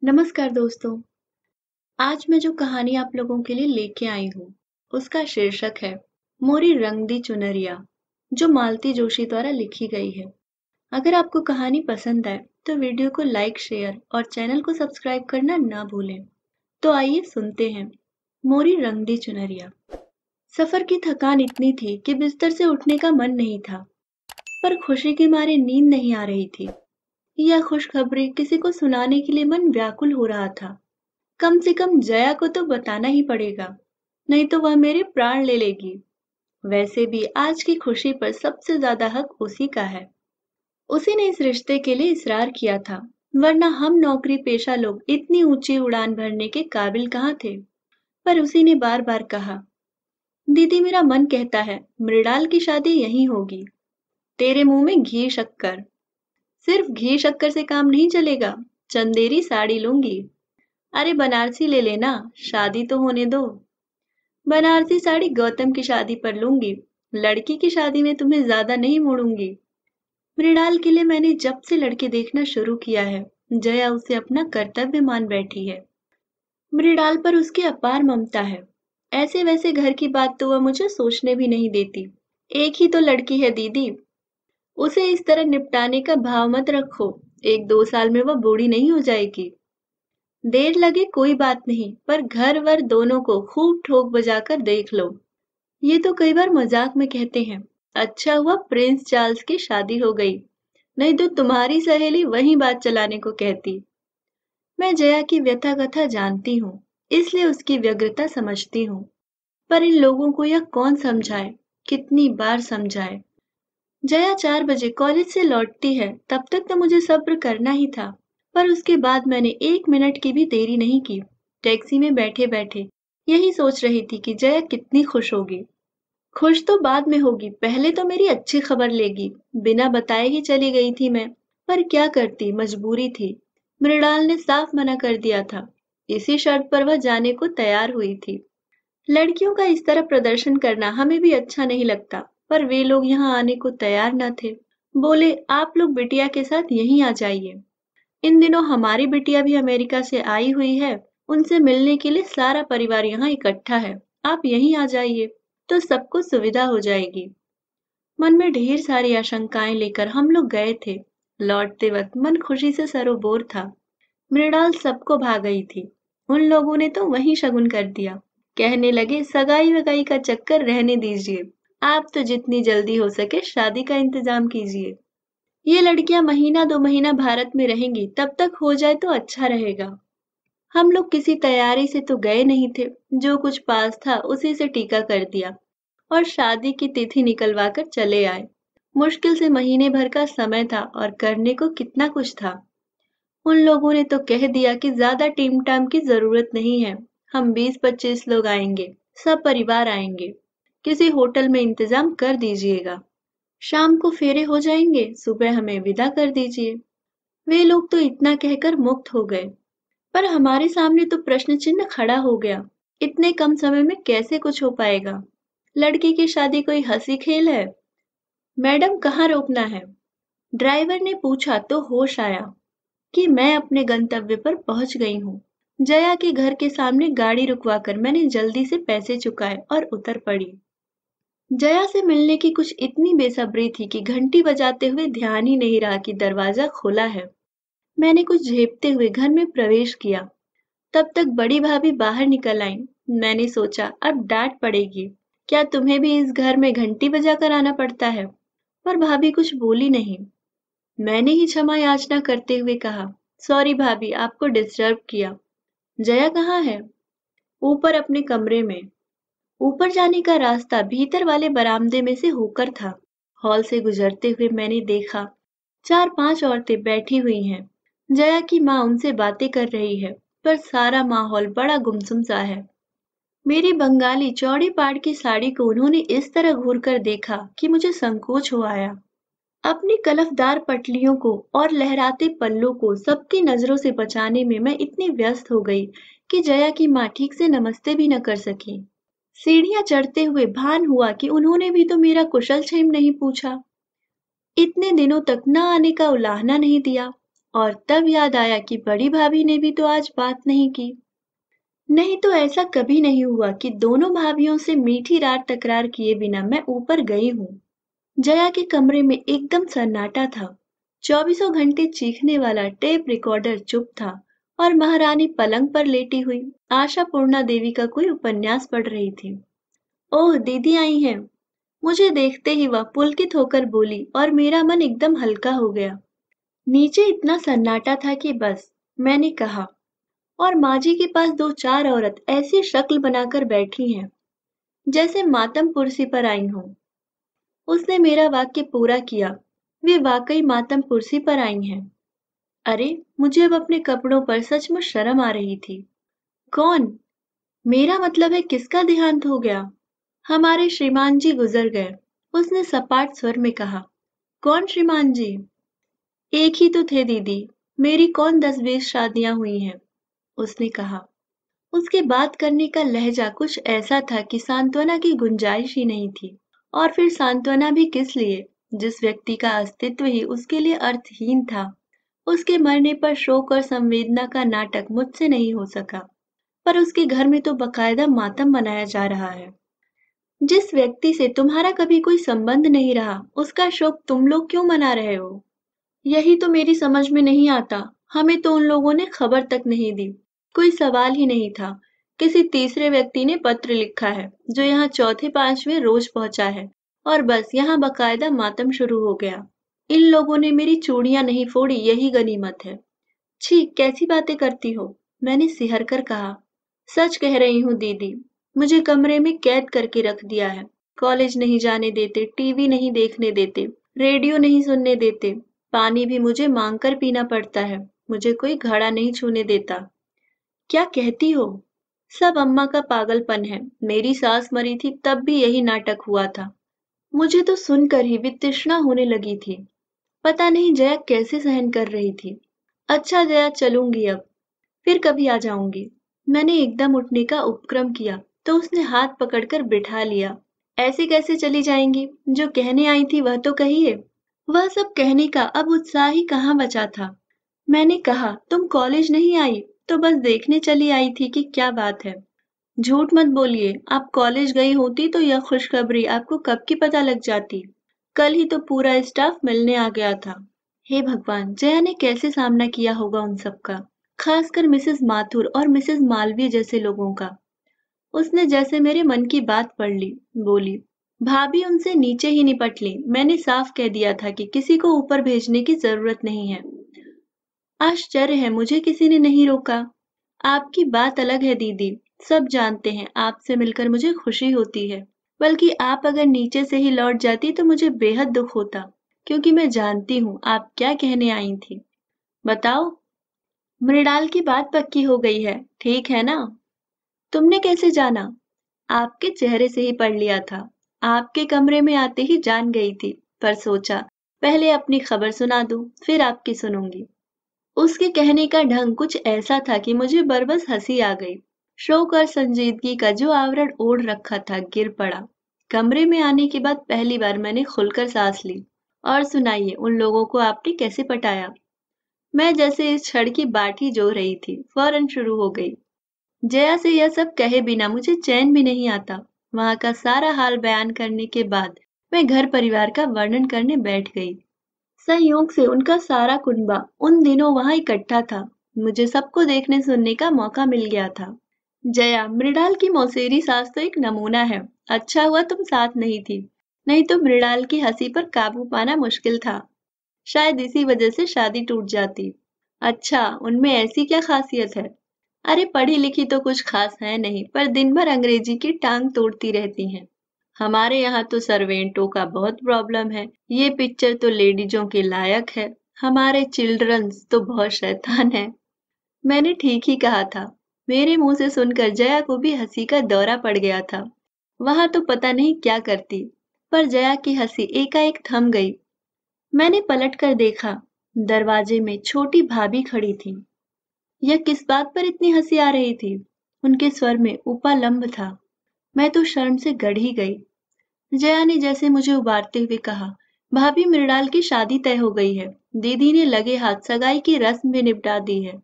नमस्कार दोस्तों। आज मैं जो कहानी आप लोगों के लिए लेके आई हूँ, उसका शीर्षक है मोरी रंग दी चुनरिया, जो मालती जोशी द्वारा लिखी गई है। अगर आपको कहानी पसंद आए तो वीडियो को लाइक, शेयर और चैनल को सब्सक्राइब करना ना भूलें। तो आइए सुनते हैं मोरी रंग दी चुनरिया। सफर की थकान इतनी थी कि बिस्तर से उठने का मन नहीं था, पर खुशी के मारे नींद नहीं आ रही थी। यह खुशखबरी किसी को सुनाने के लिए मन व्याकुल हो रहा था। कम से कम जया को तो बताना ही पड़ेगा, नहीं तो वह मेरे प्राण ले लेगी। वैसे भी आज की खुशी पर सबसे ज्यादा हक उसी का है। उसी ने इस रिश्ते के लिए इसरार किया था, वरना हम नौकरी पेशा लोग इतनी ऊंची उड़ान भरने के काबिल कहाँ थे। पर उसी ने बार बार कहा, दीदी मेरा मन कहता है मृणाल की शादी यहीं होगी। तेरे मुंह में घी शक्कर। सिर्फ घी शक्कर से काम नहीं चलेगा, चंदेरी साड़ी लूंगी। अरे बनारसी ले लेना, शादी तो होने दो। बनारसी साड़ी गौतम की शादी पर लूंगी, लड़की की शादी में तुम्हें ज्यादा नहीं मोड़ूंगी। मृणाल के लिए मैंने जब से लड़के देखना शुरू किया है, जया उसे अपना कर्तव्य मान बैठी है। मृणाल पर उसकी अपार ममता है। ऐसे वैसे घर की बात तो वह मुझे सोचने भी नहीं देती। एक ही तो लड़की है दीदी, उसे इस तरह निपटाने का भाव मत रखो। 1-2 साल में वह बूढ़ी नहीं हो जाएगी। देर लगे कोई बात नहीं, पर घर वर दोनों को खूब ठोक बजाकर देख लो। ये तो कई बार मजाक में कहते हैं, अच्छा हुआ प्रिंस चार्ल्स की शादी हो गई, नहीं तो तुम्हारी सहेली वही बात चलाने को कहती। मैं जया की व्यथा कथा जानती हूँ, इसलिए उसकी व्यग्रता समझती हूँ। पर इन लोगों को यह कौन समझाए, कितनी बार समझाए। जया 4 बजे कॉलेज से लौटती है, तब तक तो मुझे सब्र करना ही था। पर उसके बाद मैंने 1 मिनट की भी देरी नहीं की। टैक्सी में बैठे बैठे यही सोच रही थी कि जया कितनी खुश होगी। खुश तो बाद में होगी, पहले तो मेरी अच्छी खबर लेगी। बिना बताए ही चली गई थी मैं, पर क्या करती, मजबूरी थी। मृणाल ने साफ मना कर दिया था। इसी शर्त पर वह जाने को तैयार हुई थी। लड़कियों का इस तरह प्रदर्शन करना हमें भी अच्छा नहीं लगता, पर वे लोग यहाँ आने को तैयार न थे। बोले आप लोग बिटिया के साथ यहीं आ जाइए। इन दिनों हमारी बिटिया भी अमेरिका से आई हुई है, उनसे मिलने के लिए सारा परिवार यहाँ इकट्ठा है। आप यहीं आ जाइए तो सबको सुविधा हो जाएगी। मन में ढेर सारी आशंकाएं लेकर हम लोग गए थे। लौटते वक्त मन खुशी से सरोबोर था। मृणाल सबको भा गई थी। उन लोगों ने तो वहीं शगुन कर दिया। कहने लगे सगाई वगाई का चक्कर रहने दीजिए, आप तो जितनी जल्दी हो सके शादी का इंतजाम कीजिए। ये लड़कियां महीना 2 महीना भारत में रहेंगी, तब तक हो जाए तो अच्छा रहेगा। हम लोग किसी तैयारी से तो गए नहीं थे, जो कुछ पास था उसी से टीका कर दिया और शादी की तिथि निकलवा कर चले आए। मुश्किल से महीने भर का समय था और करने को कितना कुछ था। उन लोगों ने तो कह दिया कि ज्यादा टीम टाम की जरूरत नहीं है, हम 20-25 लोग आएंगे, सब परिवार आएंगे, किसी होटल में इंतजाम कर दीजिएगा। शाम को फेरे हो जाएंगे, सुबह हमें विदा कर दीजिए। वे लोग तो इतना कहकर मुक्त हो गए, पर हमारे सामने तो प्रश्न चिन्ह खड़ा हो गया। इतने कम समय में कैसे कुछ हो पाएगा? लड़की की शादी कोई हंसी खेल है? मैडम कहाँ रोकना है? ड्राइवर ने पूछा तो होश आया कि मैं अपने गंतव्य पर पहुंच गई हूँ। जया के घर के सामने गाड़ी रुकवाकर मैंने जल्दी से पैसे चुकाए और उतर पड़ी। जया से मिलने की कुछ इतनी बेसब्री थी कि घंटी बजाते हुए ध्यान ही नहीं रहा कि दरवाजा खुला है। मैंने कुछ झेपते हुए घर में प्रवेश किया। तब तक बड़ी भाभी बाहर निकल आईं। मैंने सोचा अब डांट पड़ेगी, क्या तुम्हें भी इस घर में घंटी बजाकर आना पड़ता है? पर भाभी कुछ बोली नहीं। मैंने ही क्षमा याचना करते हुए कहा, सॉरी भाभी, आपको डिस्टर्ब किया। जया कहाँ है? ऊपर अपने कमरे में। ऊपर जाने का रास्ता भीतर वाले बरामदे में से होकर था। हॉल से गुजरते हुए मैंने देखा 4-5 औरतें बैठी हुई हैं। जया की माँ उनसे बातें कर रही है, पर सारा माहौल बड़ा गुमसुम सा है। मेरी बंगाली चौड़ी पाड़ की साड़ी को उन्होंने इस तरह घूर कर देखा कि मुझे संकोच हो आया। अपनी कलफदार पटलियों को और लहराते पल्लों को सबकी नजरों से बचाने में मैं इतनी व्यस्त हो गई कि जया की माँ ठीक से नमस्ते भी न कर सकी। सीढ़ियां चढ़ते हुए भान हुआ कि उन्होंने भी तो मेरा कुशल क्षेम नहीं पूछा। इतने दिनों तक न आने का उलाहना नहीं दिया। और तब याद आया कि बड़ी भाभी ने भी तो आज बात नहीं की। नहीं तो ऐसा कभी नहीं हुआ कि दोनों भाभीयों से मीठी रात तकरार किए बिना मैं ऊपर गई हूँ। जया के कमरे में एकदम सन्नाटा था। चौबीसों घंटे चीखने वाला टेप रिकॉर्डर चुप था और महारानी पलंग पर लेटी हुई आशा पूर्णा देवी का कोई उपन्यास पढ़ रही थी। ओह, दीदी आई हैं। मुझे देखते ही वह पुलकित होकर बोली और मेरा मन एकदम हल्का हो गया। नीचे इतना सन्नाटा था कि बस, मैंने कहा, और माँ जी के पास दो चार औरत ऐसी शक्ल बनाकर बैठी हैं जैसे मातम कुर्सी पर आई हों। उसने मेरा वाक्य पूरा किया। वे वाकई मातम कुर्सी पर आई हैं। अरे, मुझे अब अपने कपड़ों पर सचमुच शर्म आ रही थी। कौन? मेरा मतलब है किसका देहांत हो गया? हमारे श्रीमान जी गुजर गए। उसने सपाट स्वर में कहा। कौन श्रीमान जी? एक ही तो थे दीदी। मेरी कौन 10-20 शादियां हुई हैं? उसने कहा। उसके बात करने का लहजा कुछ ऐसा था कि सांत्वना की गुंजाइश ही नहीं थी। और फिर सांत्वना भी किस लिए, जिस व्यक्ति का अस्तित्व ही उसके लिए अर्थहीन था। उसके मरने पर शोक और संवेदना का नाटक मुझसे नहीं हो सका, पर उसके घर में तो बकायदा मातम मनाया जा रहा है। जिस व्यक्ति से तुम्हारा कभी कोई संबंध नहीं रहा, उसका शोक तुम लोग क्यों मना रहे हो? यही तो मेरी समझ में नहीं आता। हमें तो उन लोगों ने खबर तक नहीं दी। कोई सवाल ही नहीं था। किसी तीसरे व्यक्ति ने पत्र लिखा है, जो यहाँ चौथे पांचवें रोज पहुंचा है, और बस यहाँ बकायदा मातम शुरू हो गया। इन लोगों ने मेरी चूड़ियां नहीं फोड़ी, यही गनीमत है। छी, कैसी बातें करती हो? मैंने सिहर कर कहा। सच कह रही हूँ दीदी। मुझे कमरे में कैद करके रख दिया है। कॉलेज नहीं जाने देते, टीवी नहीं देखने देते, रेडियो नहीं सुनने देते, पानी भी मुझे मांग कर पीना पड़ता है। मुझे कोई घड़ा नहीं छूने देता। क्या कहती हो? सब अम्मा का पागलपन है। मेरी सास मरी थी तब भी यही नाटक हुआ था। मुझे तो सुनकर ही वितृष्णा होने लगी थी। पता नहीं जया कैसे सहन कर रही थी। अच्छा जया, चलूंगी अब, फिर कभी आ जाऊंगी। मैंने एकदम उठने का उपक्रम किया तो उसने हाथ पकड़कर बिठा लिया। ऐसे कैसे चली जाएंगी? जो कहने आई थी वह तो कहिए। वह सब कहने का अब उत्साह ही कहाँ बचा था। मैंने कहा, तुम कॉलेज नहीं आई तो बस देखने चली आई थी कि क्या बात है। झूठ मत बोलिए। आप कॉलेज गई होती तो यह खुशखबरी आपको कब की पता लग जाती। कल ही तो पूरा स्टाफ मिलने आ गया था। हे भगवान, जया ने कैसे सामना किया होगा उन सबका, खासकर मिसेस माथुर और मिसेस मालवीय जैसे लोगों का। उसने जैसे मेरे मन की बात पढ़ ली, बोली, भाभी उनसे नीचे ही निपट ली। मैंने साफ कह दिया था कि किसी को ऊपर भेजने की जरूरत नहीं है। आश्चर्य है मुझे किसी ने नहीं रोका। आपकी बात अलग है दीदी। सब जानते हैं, आपसे मिलकर मुझे खुशी होती है। बल्कि आप अगर नीचे से ही लौट जाती तो मुझे बेहद दुख होता, क्योंकि मैं जानती हूँ आप क्या कहने आई थी। बताओ। मृणाल की बात पक्की हो गई है, ठीक है ना? तुमने कैसे जाना? आपके चेहरे से ही पढ़ लिया था। आपके कमरे में आते ही जान गई थी, पर सोचा पहले अपनी खबर सुना दूं, फिर आपकी सुनूंगी। उसके कहने का ढंग कुछ ऐसा था कि मुझे बरबस हंसी आ गई। शोक और संजीदगी का जो आवरण ओढ़ रखा था गिर पड़ा। कमरे में आने के बाद पहली बार मैंने खुलकर सांस ली। और सुनाइए, उन लोगों को आपने कैसे पटाया? मैं जैसे इस छड़ की बाठी जो रही थी, फौरन शुरू हो गई। जया से यह सब कहे बिना मुझे चैन भी नहीं आता। वहां का सारा हाल बयान करने के बाद मैं घर परिवार का वर्णन करने बैठ गई। संयोग से उनका सारा कुनबा उन दिनों वहां इकट्ठा था। मुझे सबको देखने सुनने का मौका मिल गया था। जया, मृणाल की मौसेरी सास तो एक नमूना है। अच्छा हुआ तुम साथ नहीं थी, नहीं तो मृणाल की हंसी पर काबू पाना मुश्किल था। शायद इसी वजह से शादी टूट जाती। अच्छा, उनमें ऐसी क्या खासियत है? अरे, पढ़ी लिखी तो कुछ खास है नहीं, पर दिन भर अंग्रेजी की टांग तोड़ती रहती हैं। हमारे यहाँ तो सर्वेंटों का बहुत प्रॉब्लम है। ये पिक्चर तो लेडीजों के लायक है। हमारे चिल्ड्रंस तो बहुत शैतान है। मैंने ठीक ही कहा था। मेरे मुंह से सुनकर जया को भी हंसी का दौरा पड़ गया था। वहां तो पता नहीं क्या करती, पर जया की हंसी एकाएक थम गई। मैंने पलट कर देखा। दरवाजे में छोटी भाभी खड़ी थी। यह किस बात पर इतनी हंसी आ रही थी? उनके स्वर में उपालंब था। मैं तो शर्म से गड़ ही गई। जया ने जैसे मुझे उबारते हुए कहा, भाभी, मृणाल की शादी तय हो गई है। दीदी ने लगे हाथ सगाई की रस्म भी निपटा दी है।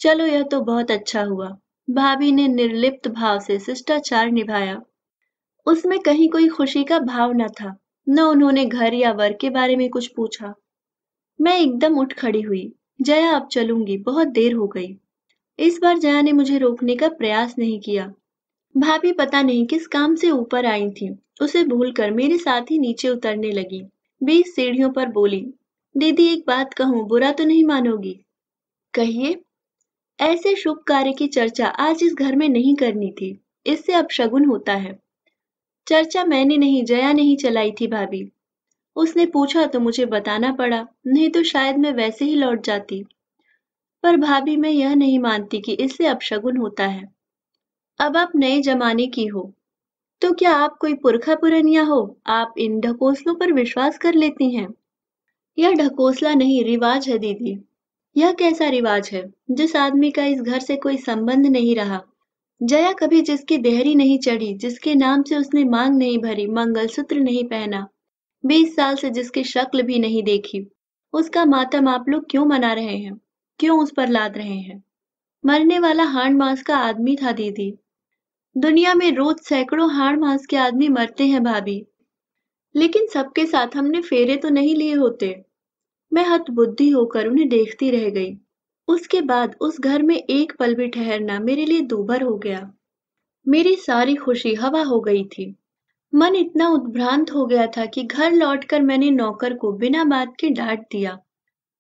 चलो यह तो बहुत अच्छा हुआ। भाभी ने निर्लिप्त भाव से शिष्टाचार निभाया। उसमें कहीं कोई खुशी का भाव न था, न उन्होंने घर या वर के बारे में कुछ पूछा। मैं एकदम उठ खड़ी हुई। जया अब चलूंगी, बहुत देर हो गई। इस बार जया ने मुझे रोकने का प्रयास नहीं किया। भाभी पता नहीं किस काम से ऊपर आई थी, उसे भूलकर मेरे साथ ही नीचे उतरने लगी। 20 सीढ़ियों पर बोली, दीदी एक बात कहूँ, बुरा तो नहीं मानोगी? कहिए। ऐसे शुभ कार्य की चर्चा आज इस घर में नहीं करनी थी, इससे अपशगुन होता है। चर्चा मैंने नहीं, जया नहीं चलाई थी भाभी। उसने पूछा तो मुझे बताना पड़ा, नहीं तो शायद मैं वैसे ही लौट जाती। पर भाभी मैं यह नहीं मानती कि इससे अपशगुन होता है। अब आप नए जमाने की हो, तो क्या आप कोई पुरखा पुरनिया हो? आप इन ढकोसलों पर विश्वास कर लेती हैं? यह ढकोसला नहीं, रिवाज है दीदी। यह कैसा रिवाज है, जिस आदमी का इस घर से कोई संबंध नहीं रहा? जया कभी जिसकी देहरी नहीं चढ़ी, जिसके नाम से उसने मांग नहीं भरी, मंगलसूत्र नहीं पहना, 20 साल से जिसकी शक्ल भी नहीं देखी, उसका मातम आप लोग क्यों मना रहे हैं? क्यों उस पर लाद रहे हैं? मरने वाला हाड़ मांस का आदमी था दीदी। दुनिया में रोज सैकड़ों हाड़ मांस के आदमी मरते हैं भाभी, लेकिन सबके साथ हमने फेरे तो नहीं लिए होते। मैं हतबुद्धि होकर उन्हें देखती रह गई। उसके बाद उस घर में एक पल भी ठहरना मेरे लिए दूभर हो गया। मेरी सारी खुशी हवा हो गई थी। मन इतना उद्भ्रांत हो गया था कि घर लौटकर मैंने नौकर को बिना बात के डांट दिया।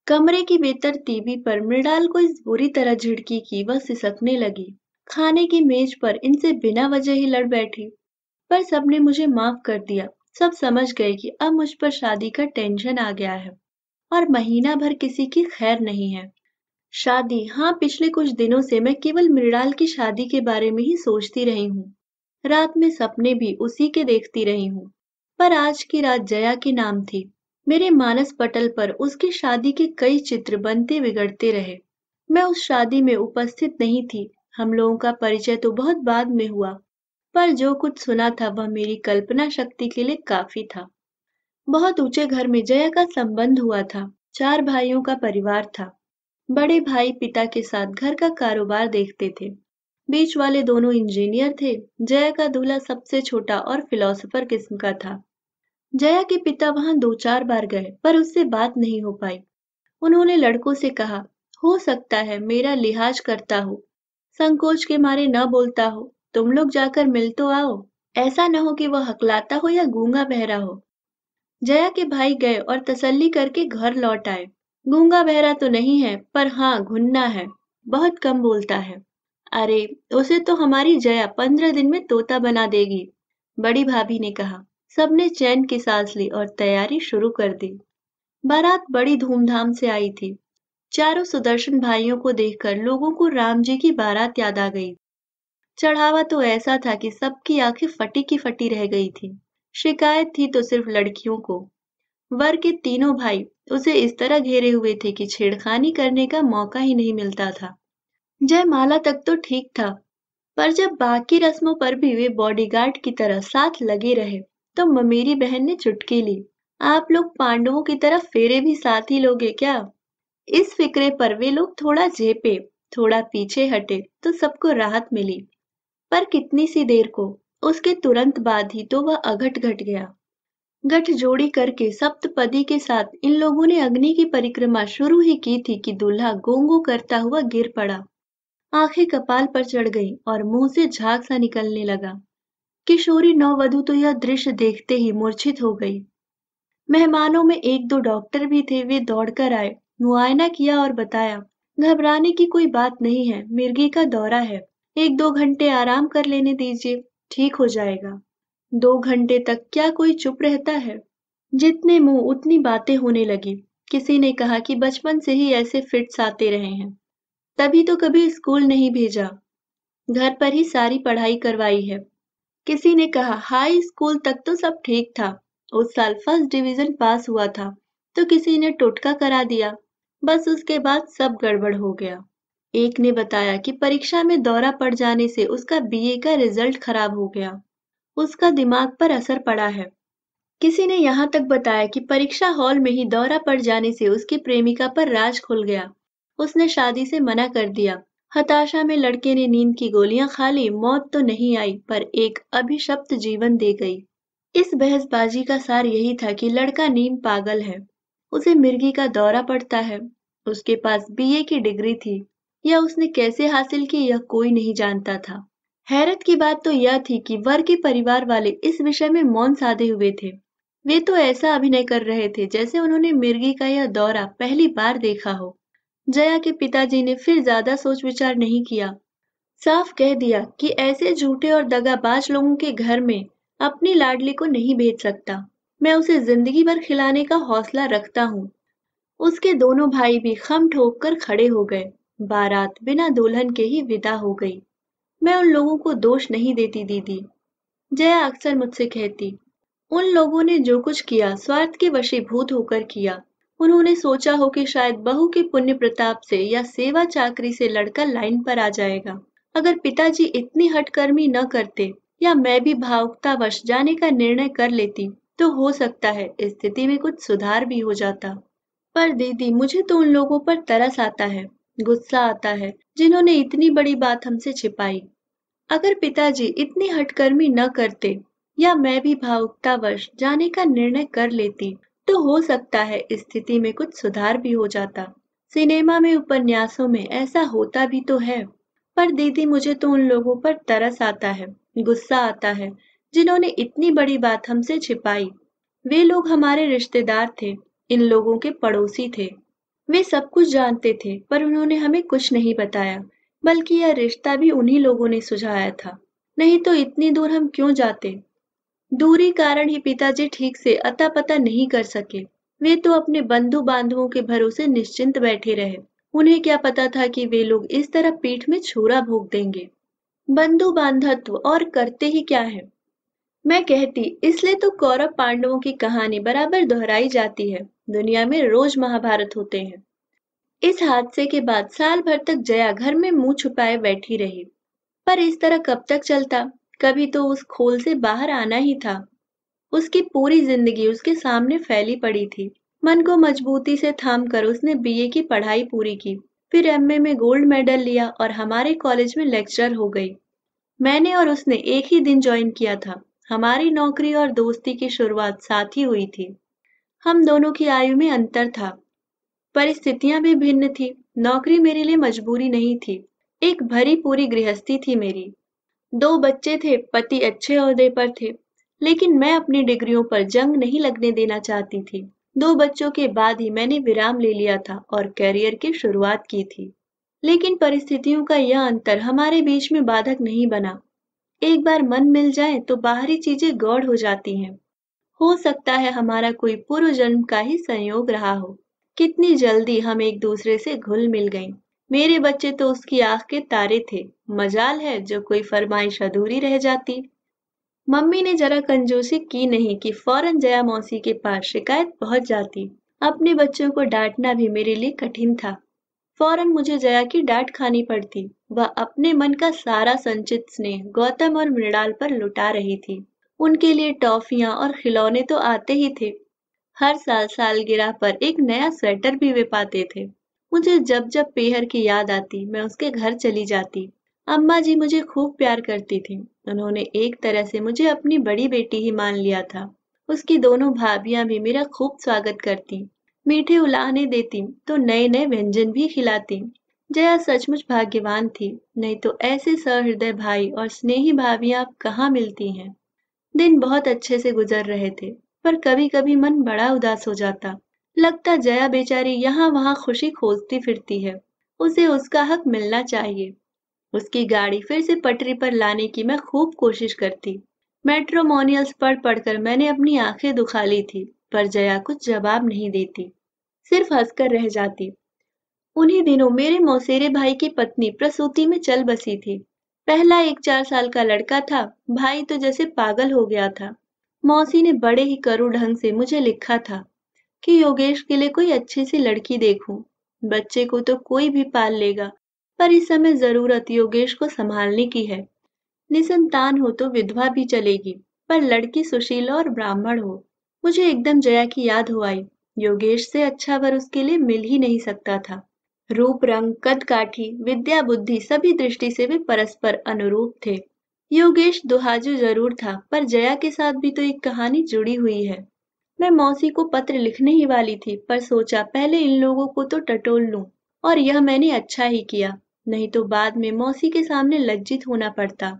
कमरे की बेतरतीबी पर मृणाल को इस बुरी तरह झिड़की कि वह सिसकने लगी। खाने की मेज पर इनसे बिना वजह ही लड़ बैठी। पर सबने मुझे माफ कर दिया। सब समझ गए कि अब मुझ पर शादी का टेंशन आ गया है और महीना भर किसी की खैर नहीं है। शादी, हाँ, पिछले कुछ दिनों से मैं केवल मृणाल की शादी के बारे में ही सोचती रही हूँ। रात में सपने भी उसी के देखती रही हूँ। पर आज की रात जया के नाम थी। मेरे मानस पटल पर उसकी शादी के कई चित्र बनते बिगड़ते रहे। मैं उस शादी में उपस्थित नहीं थी। हम लोगों का परिचय तो बहुत बाद में हुआ, पर जो कुछ सुना था वह मेरी कल्पना शक्ति के लिए काफी था। बहुत ऊंचे घर में जया का संबंध हुआ था। 4 भाइयों का परिवार था। बड़े भाई पिता के साथ घर का कारोबार देखते थे। बीच वाले दोनों इंजीनियर थे। जया का दूल्हा सबसे छोटा और फिलोसोफर किस्म का था। जया के पिता वहां 2-4 बार गए, पर उससे बात नहीं हो पाई। उन्होंने लड़कों से कहा, हो सकता है मेरा लिहाज करता हो, संकोच के मारे न बोलता हो, तुम लोग जाकर मिल तो आओ। ऐसा न हो कि वह हकलाता हो या गूंगा बहरा हो। जया के भाई गए और तसल्ली करके घर लौट आए। गूंगा बहरा तो नहीं है, पर हाँ घुन्ना है, बहुत कम बोलता है। अरे, उसे तो हमारी जया 15 दिन में तोता बना देगी, बड़ी भाभी ने कहा। सबने चैन की सांस ली और तैयारी शुरू कर दी। बारात बड़ी धूमधाम से आई थी। चारों सुदर्शन भाइयों को देखकर लोगों को राम जी की बारात याद आ गई। चढ़ावा तो ऐसा था कि सबकी आंखें फटी की फटी रह गई थी। शिकायत थी तो सिर्फ लड़कियों को। वर के तीनों भाई उसे इस तरह घेरे हुए थे कि छेड़खानी करने का मौका ही नहीं मिलता था। जयमाला तक तो ठीक था, पर जब बाकी रस्मों पर भी वे बॉडीगार्ड की तरह साथ लगे रहे, तो ममेरी बहन ने चुटकी ली, आप लोग पांडवों की तरह फेरे भी साथ ही लोगे क्या? इस फिक्रे पर वे लोग थोड़ा झेपे, थोड़ा पीछे हटे तो सबको राहत मिली। पर कितनी सी देर को, उसके तुरंत बाद ही तो वह अघट घट गया। गठजोड़ी करके सप्तपदी के साथ इन लोगों ने अग्नि की परिक्रमा शुरू ही की थी कि दूल्हा गोंगो करता हुआ गिर पड़ा। आंखें कपाल पर चढ़ गईं और मुंह से झाग सा निकलने लगा। किशोरी नववधु तो यह दृश्य देखते ही मूर्छित हो गई। मेहमानों में 1-2 डॉक्टर भी थे, वे दौड़कर आए, मुआयना किया और बताया, घबराने की कोई बात नहीं है, मिर्गी का दौरा है, 1-2 घंटे आराम कर लेने दीजिए, ठीक हो जाएगा। 2 घंटे तक क्या कोई चुप रहता है? जितने मुंह उतनी बातें होने लगी। किसी ने कहा कि बचपन से ही ऐसे फिट्स आते रहे हैं, तभी तो कभी स्कूल नहीं भेजा, घर पर ही सारी पढ़ाई करवाई है। किसी ने कहा हाई स्कूल तक तो सब ठीक था, उस साल फर्स्ट डिवीजन पास हुआ था, तो किसी ने टोटका करा दिया, बस उसके बाद सब गड़बड़ हो गया। एक ने बताया कि परीक्षा में दौरा पड़ जाने से उसका बीए का रिजल्ट खराब हो गया, उसका दिमाग पर असर पड़ा है। किसी ने यहाँ तक बताया कि परीक्षा हॉल में ही दौरा पड़ जाने से उसकी प्रेमिका पर राज खुल गया। उसने शादी से मना कर दिया। हताशा में लड़के ने नींद की गोलियां खा ली। मौत तो नहीं आई पर एक अभिशप्त जीवन दे गई। इस बहसबाजी का सार यही था कि लड़का नीम पागल है। उसे मिर्गी का दौरा पड़ता है। उसके पास बीए की डिग्री थी। यह उसने कैसे हासिल की यह कोई नहीं जानता था। हैरत की बात तो यह थी कि वर के परिवार वाले इस विषय में मौन साधे हुए थे। वे तो ऐसा अभिनय कर रहे थे जैसे उन्होंने मिर्गी का यह दौरा पहली बार देखा हो। जया के पिताजी ने फिर ज्यादा सोच विचार नहीं किया। साफ कह दिया कि ऐसे झूठे और दगाबाज लोगों के घर में अपनी लाडली को नहीं भेज सकता। मैं उसे जिंदगी भर खिलाने का हौसला रखता हूँ। उसके दोनों भाई भी खम ठोक कर खड़े हो गए। बारात बिना दुल्हन के ही विदा हो गई। मैं उन लोगों को दोष नहीं देती दीदी। जया अक्सर मुझसे कहती, उन लोगों ने जो कुछ किया स्वार्थ के वशीभूत होकर किया। उन्होंने सोचा हो कि शायद बहू के पुण्य प्रताप से या सेवा चाकरी से लड़का लाइन पर आ जाएगा। अगर पिताजी इतनी हठकर्मी न करते या मैं भी भावुकतावश जाने का निर्णय कर लेती तो हो सकता है स्थिति में कुछ सुधार भी हो जाता। पर दीदी मुझे तो उन लोगों पर तरस आता है, गुस्सा आता है जिन्होंने इतनी बड़ी बात हमसे छिपाई। अगर पिताजी इतनी हठकर्मी न करते या मैं भी भावुकतावश जाने का निर्णय कर लेती तो हो सकता है स्थिति में कुछ सुधार भी हो जाता। सिनेमा में उपन्यासों में ऐसा होता भी तो है। पर दीदी मुझे तो उन लोगों पर तरस आता है, गुस्सा आता है जिन्होंने इतनी बड़ी बात हमसे छिपाई। वे लोग हमारे रिश्तेदार थे, इन लोगों के पड़ोसी थे। वे सब कुछ जानते थे पर उन्होंने हमें कुछ नहीं बताया। बल्कि यह रिश्ता भी उन्हीं लोगों ने सुझाया था। नहीं तो इतनी दूर हम क्यों जाते। दूरी कारण ही पिताजी ठीक से अता पता नहीं कर सके। वे तो अपने बंधु बांधवों के भरोसे निश्चिंत बैठे रहे। उन्हें क्या पता था कि वे लोग इस तरह पीठ में छुरा भोंक देंगे। बंधु बांधत्व और करते ही क्या है। मैं कहती इसलिए तो कौरव पांडवों की कहानी बराबर दोहराई जाती है। दुनिया में रोज महाभारत होते हैं। इस हादसे के बाद साल भर तक जया घर में मुंह छुपाए बैठी रही। पर इस तरह कब तक चलता। कभी तो उस खोल से बाहर आना ही था। उसकी पूरी जिंदगी उसके सामने फैली पड़ी थी। मन को मजबूती से थाम कर उसने बीए की पढ़ाई पूरी की। फिर एमए में गोल्ड मेडल लिया और हमारे कॉलेज में लेक्चरर हो गई। मैंने और उसने एक ही दिन ज्वाइन किया था। हमारी नौकरी और दोस्ती की शुरुआत साथ ही हुई थी। हम दोनों की आयु में अंतर था। परिस्थितियां भी भिन्न थी। नौकरी मेरे लिए मजबूरी नहीं थी। एक भरी पूरी गृहस्थी थी मेरी। 2 बच्चे थे, पति अच्छे ओहदे पर थे। लेकिन मैं अपनी डिग्रियों पर जंग नहीं लगने देना चाहती थी। 2 बच्चों के बाद ही मैंने विराम ले लिया था और करियर की शुरुआत की थी। लेकिन परिस्थितियों का यह अंतर हमारे बीच में बाधक नहीं बना। एक बार मन मिल जाए तो बाहरी चीजें गौड़ हो जाती हैं। हो सकता है हमारा कोई पूर्व जन्म का ही संयोग रहा हो। कितनी जल्दी हम एक दूसरे से घुल मिल गईं। मेरे बच्चे तो उसकी आंख के तारे थे। मजाल है जो कोई फरमाइश अधूरी रह जाती। मम्मी ने जरा कंजूसी की नहीं कि फौरन जया मौसी के पास शिकायत पहुंच जाती। अपने बच्चों को डांटना भी मेरे लिए कठिन था। फौरन मुझे जया की डांट खानी पड़ती। वह अपने मन का सारा संचित स्नेह गौतम और मृणाल पर लुटा रही थी। उनके लिए टॉफियां और खिलौने तो आते ही थे। हर साल सालगिरह पर एक नया स्वेटर भी वे पाते थे। मुझे जब जब पेहर की याद आती मैं उसके घर चली जाती। अम्मा जी मुझे खूब प्यार करती थी। उन्होंने एक तरह से मुझे अपनी बड़ी बेटी ही मान लिया था। उसकी दोनों भाभियां भी मेरा खूब स्वागत करती। मीठे उलाहने देती तो नए नए व्यंजन भी खिलाती। जया सचमुच भाग्यवान थी। नहीं तो ऐसे सहृदय भाई और स्नेही भाभियां अब कहाँ मिलती हैं। दिन बहुत अच्छे से गुजर रहे थे। पर कभी कभी मन बड़ा उदास हो जाता। लगता जया बेचारी यहाँ वहाँ खुशी खोजती फिरती है। उसे उसका हक मिलना चाहिए। उसकी गाड़ी फिर से पटरी पर लाने की मैं खूब कोशिश करती। मैट्रोमोनियल्स पढ़ पढ़कर मैंने अपनी आंखें दुखा ली थी। पर जया कुछ जवाब नहीं देती, सिर्फ हंसकर रह जाती। उन्हीं दिनों मेरे मौसेरे भाई की पत्नी प्रसूति में चल बसी थी। पहला एक 4 साल का लड़का था। भाई तो जैसे पागल हो गया था। मौसी ने बड़े ही कड़ू ढंग से मुझे लिखा था कि योगेश के लिए कोई अच्छी सी लड़की देखूं। बच्चे को तो कोई भी पाल लेगा, पर इस समय जरूरत योगेश को संभालने की है। निसंतान हो तो विधवा भी चलेगी, पर लड़की सुशील और ब्राह्मण हो। मुझे एकदम जया की याद हो आई। योगेश से अच्छा वर उसके लिए मिल ही नहीं सकता था। रूप रंग, कद काठी, विद्या बुद्धि सभी दृष्टि से वे परस्पर अनुरूप थे। योगेश दुहाजू जरूर था, पर जया के साथ भी तो एक कहानी जुड़ी हुई है। मैं मौसी को पत्र लिखने ही वाली थी, पर सोचा पहले इन लोगों को तो टटोल लूं। और यह मैंने अच्छा ही किया, नहीं तो बाद में मौसी के सामने लज्जित होना पड़ता।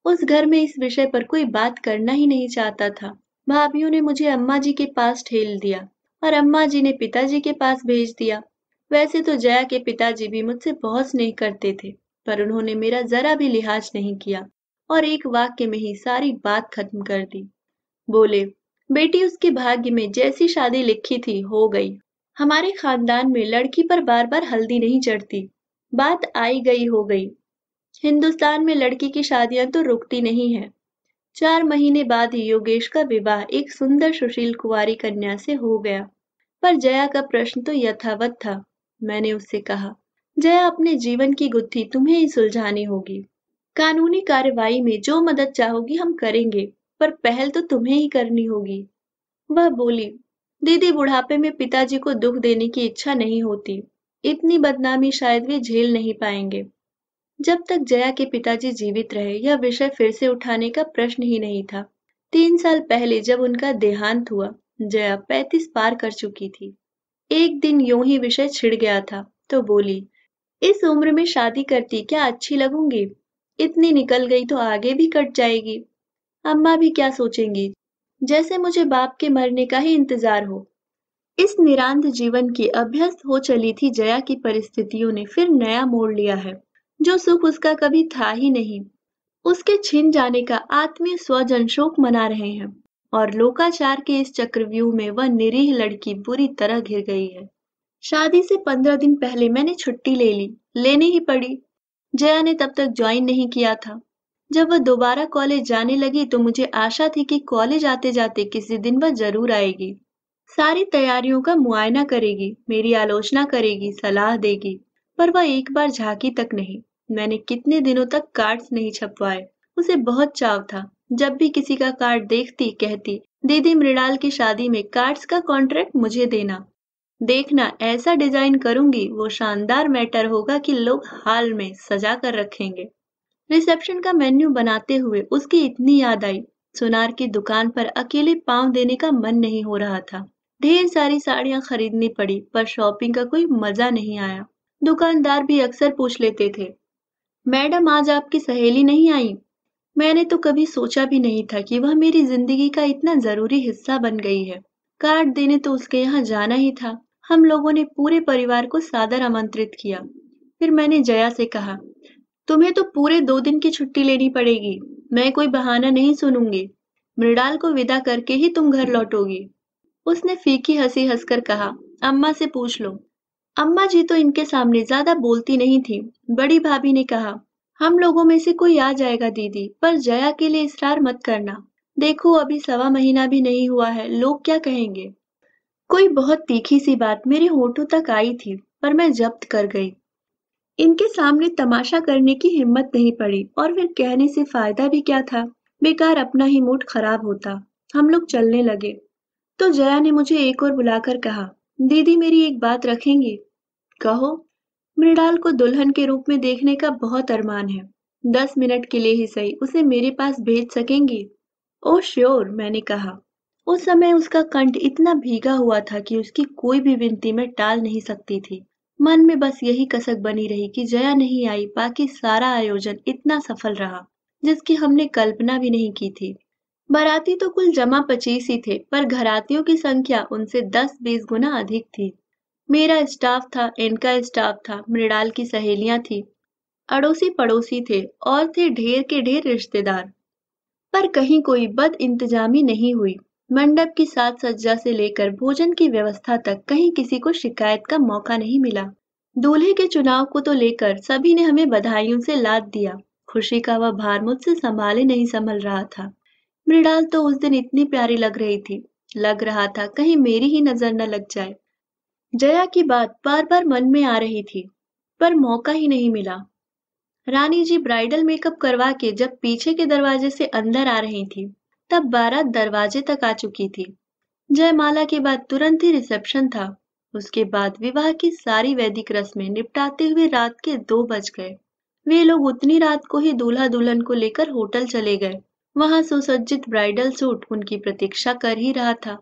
उस घर में इस विषय पर कोई बात करना ही नहीं चाहता था। भाभीियों ने मुझे अम्मा जी के पास ठेल दिया और अम्मा जी ने पिताजी के पास भेज दिया। वैसे तो जया के पिताजी भी मुझसे बहुत स्नेह करते थे, पर उन्होंने मेरा जरा भी लिहाज नहीं किया और एक वाक्य में ही सारी बात खत्म कर दी। बोले, बेटी उसके भाग्य में जैसी शादी लिखी थी हो गई। हमारे खानदान में लड़की पर बार बार हल्दी नहीं चढ़ती। बात आई गई हो गई। हिंदुस्तान में लड़की की शादियां तो रुकती नहीं है। 4 महीने बाद ही योगेश का विवाह एक सुंदर सुशील कुंवारी कन्या से हो गया। पर जया का प्रश्न तो यथावत था। मैंने उससे कहा, जया अपने जीवन की गुत्थी तुम्हें ही सुलझानी होगी। कानूनी कार्रवाई में जो मदद चाहोगी हम करेंगे, पर पहल तो तुम्हें ही करनी होगी। वह बोली, दीदी बुढ़ापे में पिताजी को दुख देने की इच्छा नहीं होती। इतनी बदनामी शायद वे झेल नहीं पाएंगे। जब तक जया के पिताजी जीवित रहे यह विषय फिर से उठाने का प्रश्न ही नहीं था। 3 साल पहले जब उनका देहांत हुआ, जया 35 पार कर चुकी थी। एक दिन यूं ही विषय छिड़ गया था, तो बोली, इस उम्र में शादी करती क्या अच्छी लगूंगी? इतनी निकल गई तो आगे भी कट जाएगी। अम्मा भी क्या सोचेंगी? जैसे मुझे बाप के मरने का ही इंतजार हो। इस निरांत जीवन की अभ्यस्त हो चली थी जया की परिस्थितियों ने फिर नया मोड़ लिया है। जो सुख उसका कभी था ही नहीं, उसके छिन जाने का आत्मीय स्वजन शोक मना रहे हैं। और लोकाचार के इस चक्रव्यूह में वह निरीह लड़की बुरी तरह घिर गई है। शादी से 15 दिन पहले मैंने छुट्टी ले ली, लेनी ही पड़ी। जया ने तब तक ज्वाइन नहीं किया था। जब वह दोबारा कॉलेज जाने लगी तो मुझे आशा थी कि कॉलेज आते जाते किसी दिन वह जरूर आएगी। सारी तैयारियों का मुआयना करेगी, मेरी आलोचना करेगी, सलाह देगी। पर वह एक बार झांकी तक नहीं। मैंने कितने दिनों तक कार्ड्स नहीं छपवाए। उसे बहुत चाव था। जब भी किसी का कार्ड देखती कहती, दीदी मृणाल की शादी में कार्ड्स का कॉन्ट्रैक्ट मुझे देना। देखना ऐसा डिजाइन करूंगी वो शानदार मैटर होगा कि लोग हाल में सजा कर रखेंगे। रिसेप्शन का मेन्यू बनाते हुए उसकी इतनी याद आई। सुनार की दुकान पर अकेले पांव देने का मन नहीं हो रहा था। ढेर सारी साड़ियां खरीदनी पड़ी, पर शॉपिंग का कोई मजा नहीं आया। दुकानदार भी अक्सर पूछ लेते थे, मैडम आज आपकी सहेली नहीं आई? मैंने तो कभी सोचा भी नहीं था कि वह मेरी जिंदगी का इतना जरूरी हिस्सा बन गई है। कार्ड देने तो उसके यहाँ जाना ही था। हम लोगों ने पूरे परिवार को सादर आमंत्रित किया। फिर मैंने जया से कहा, तुम्हें तो पूरे 2 दिन की छुट्टी लेनी पड़ेगी। मैं कोई बहाना नहीं सुनूंगी। मृणाल को विदा करके ही तुम घर लौटोगी। उसने फीकी हंसी हंसकर कहा, अम्मा से पूछ लो। अम्मा जी तो इनके सामने ज्यादा बोलती नहीं थी। बड़ी भाभी ने कहा, हम लोगों में से कोई आ जाएगा दीदी, पर जया के लिए इसरार मत करना। देखो अभी 1.25 महीना भी नहीं हुआ है, लोग क्या कहेंगे? कोई बहुत तीखी सी बात मेरे होठों तक आई थी, पर मैं जब्त कर गई। इनके सामने तमाशा करने की हिम्मत नहीं पड़ी, और फिर कहने से फायदा भी क्या था? बेकार अपना ही मूड खराब होता। हम लोग चलने लगे तो जया ने मुझे एक और बुलाकर कहा, दीदी मेरी एक बात रखेंगी? कहो। मृणाल को दुल्हन के रूप में देखने का बहुत अरमान है। 10 मिनट के लिए ही सही उसे मेरे पास भेज सकेंगी? ओह श्योर, मैंने कहा। उस समय उसका कंठ इतना भीगा हुआ था कि उसकी कोई भी विनती मैं टाल नहीं सकती थी। मन में बस यही कसक बनी रही कि जया नहीं आई, बाकी सारा आयोजन इतना सफल रहा जिसकी हमने कल्पना भी नहीं की थी। बाराती तो कुल जमा 25 ही थे, पर घरातियों की संख्या उनसे 10-20 गुना अधिक थी। मेरा स्टाफ था, इनका स्टाफ था, मृणाल की सहेलियां थी, अड़ोसी पड़ोसी थे, और थे ढेर के ढेर रिश्तेदार। पर कहीं कोई बद इंतजामी नहीं हुई। मंडप की साज सज्जा से लेकर भोजन की व्यवस्था तक कहीं किसी को शिकायत का मौका नहीं मिला। दूल्हे के चुनाव को तो लेकर सभी ने हमें बधाइयों से लाद दिया। खुशी का वह भार मुझसे संभाले नहीं संभल रहा था। मृणाल तो उस दिन इतनी प्यारी लग रही थी, लग रहा था कहीं मेरी ही नजर न लग जाए। जया की बात बार बार मन में आ रही थी, पर मौका ही नहीं मिला। रानी जी ब्राइडल मेकअप करवा के जब पीछे के दरवाजे से अंदर आ रही थी, तब बारात दरवाजे तक आ चुकी थी। जयमाला के बाद तुरंत ही रिसेप्शन था। उसके बाद विवाह की सारी वैदिक रस्में निपटाते हुए रात के 2 बज गए। वे लोग उतनी रात को ही दूल्हा दुल्हन को लेकर होटल चले गए। वहां सुसज्जित ब्राइडल सूट उनकी प्रतीक्षा कर ही रहा था।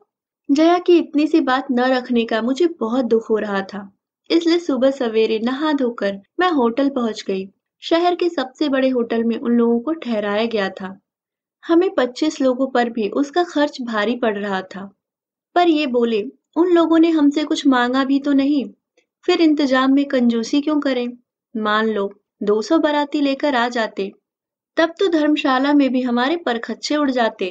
जया की इतनी सी बात न रखने का मुझे बहुत दुख हो रहा था, इसलिए सुबह सवेरे नहा धोकर मैं होटल पहुंच गई। शहर के सबसे बड़े होटल में उन लोगों को ठहराया गया था। हमें 25 लोगों पर भी उसका खर्च भारी पड़ रहा था। पर ये बोले, उन लोगों ने हमसे कुछ मांगा भी तो नहीं, फिर इंतजाम में कंजूसी क्यों करें? मान लो 200 बाराती लेकर आ जाते, तब तो धर्मशाला में भी हमारे परखच्चे उड़ जाते।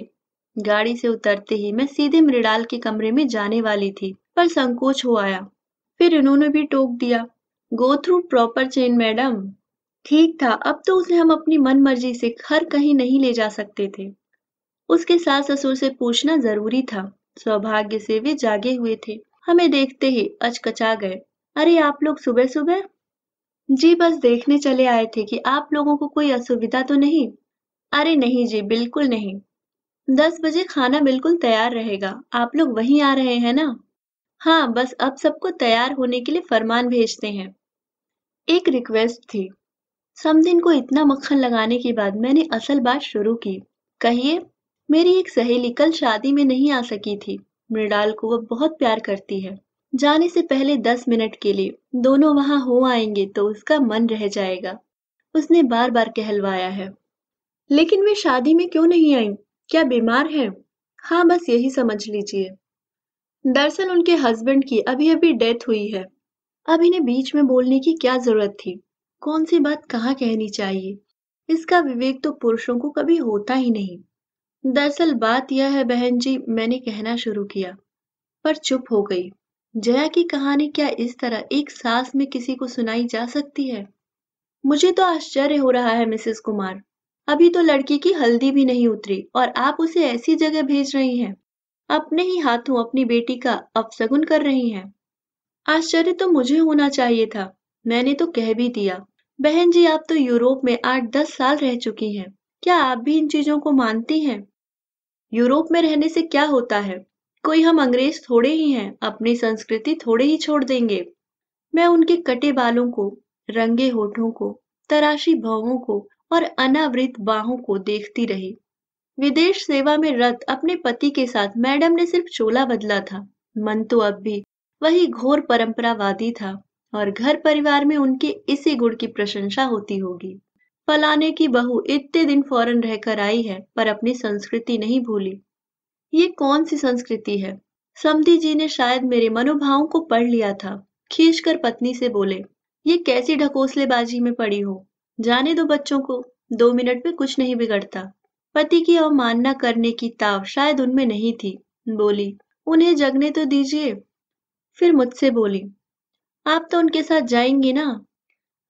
गाड़ी से उतरते ही मैं सीधे मृणाल के कमरे में जाने वाली थी, पर संकोच हो आया। फिर इन्होंने भी टोक दिया, go through proper chain madam. ठीक था, अब तो उसे हम अपनी मन मर्जी से हर कहीं नहीं ले जा सकते थे। उसके सास ससुर से पूछना जरूरी था। सौभाग्य से वे जागे हुए थे, हमें देखते ही अचकचा गए। अरे आप लोग सुबह सुबह? जी बस देखने चले आए थे कि आप लोगों को कोई असुविधा तो नहीं। अरे नहीं जी, बिल्कुल नहीं। 10 बजे खाना बिल्कुल तैयार रहेगा। आप लोग वहीं आ रहे हैं ना? हाँ, बस अब सबको तैयार होने के लिए फरमान भेजते हैं। एक रिक्वेस्ट थी। समधिन को इतना मक्खन लगाने के बाद मैंने असल बात शुरू की। कहिए। मेरी एक सहेली कल शादी में नहीं आ सकी थी। मृणाल को वह बहुत प्यार करती है। जाने से पहले 10 मिनट के लिए दोनों वहां हो आएंगे तो उसका मन रह जाएगा। उसने बार बार कहलवाया है। लेकिन वे शादी में क्यों नहीं आई? क्या बीमार है? हाँ, बस यही समझ लीजिए। दरअसल उनके हस्बैंड की अभी अभी डेथ हुई है। अब इन्हें बीच में बोलने की क्या जरूरत थी? कौन सी बात कहाँ कहनी चाहिए? इसका विवेक तो पुरुषों को कभी होता ही नहीं। दरअसल बात यह है बहन जी, मैंने कहना शुरू किया, पर चुप हो गई। जया की कहानी क्या इस तरह एक सांस में किसी को सुनाई जा सकती है? मुझे तो आश्चर्य हो रहा है मिसेस कुमार। अभी तो लड़की की हल्दी भी नहीं उतरी और आप उसे ऐसी जगह भेज रही हैं। अपने ही हाथों अपनी बेटी का अपशगुन कर रही हैं। आश्चर्य तो मुझे होना चाहिए था। मैंने तो कह भी दिया। बहन जी, आप तो यूरोप में 8-10 साल रह चुकी हैं। क्या आप भी इन चीजों को मानती हैं? यूरोप में रहने से क्या होता है? कोई हम अंग्रेज थोड़े ही हैं, अपनी संस्कृति थोड़े ही छोड़ देंगे। मैं उनके कटे बालों को, रंगे होठों को, तराशी भौहों को और अनावृत बाहों को देखती रही। विदेश सेवा में रत अपने पति के साथ मैडम ने सिर्फ चोला बदला था। मन तो अब भी वही घोर परंपरावादी था और घर परिवार में उनके इसी गुण की प्रशंसा होती होगी। फलाने की बहू इतने दिन फॉरेन रहकर आई है पर अपनी संस्कृति नहीं भूली। ये कौन सी संस्कृति है? समधी जी ने शायद मेरे मनोभावों को पढ़ लिया था। खींचकर पत्नी से बोले, ये कैसी ढकोसलेबाजी में पड़ी हो? जाने दो बच्चों को, 2 मिनट में कुछ नहीं बिगड़ता। पति की अवमानना करने की ताव शायद उनमें नहीं थी। बोली, उन्हें जगने तो दीजिए। फिर मुझसे बोली, आप तो उनके साथ जाएंगी ना?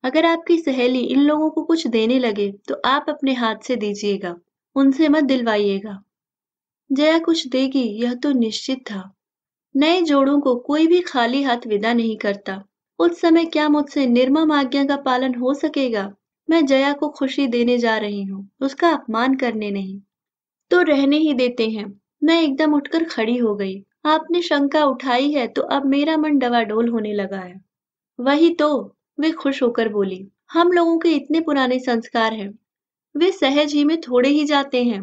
अगर आपकी सहेली इन लोगों को कुछ देने लगे तो आप अपने हाथ से दीजिएगा, उनसे मत दिलवाइएगा। जया कुछ देगी यह तो निश्चित था। नए जोड़ों को कोई भी खाली हाथ विदा नहीं करता। उस समय क्या मुझसे निर्मम आज्ञा का पालन हो सकेगा? मैं जया को खुशी देने जा रही हूँ, उसका अपमान करने नहीं। तो रहने ही देते हैं। मैं एकदम उठकर खड़ी हो गई। आपने शंका उठाई है तो अब मेरा मन डवाडोल होने लगा है। वही तो, वे खुश होकर बोली, हम लोगों के इतने पुराने संस्कार हैं, वे सहज ही में थोड़े ही जाते हैं।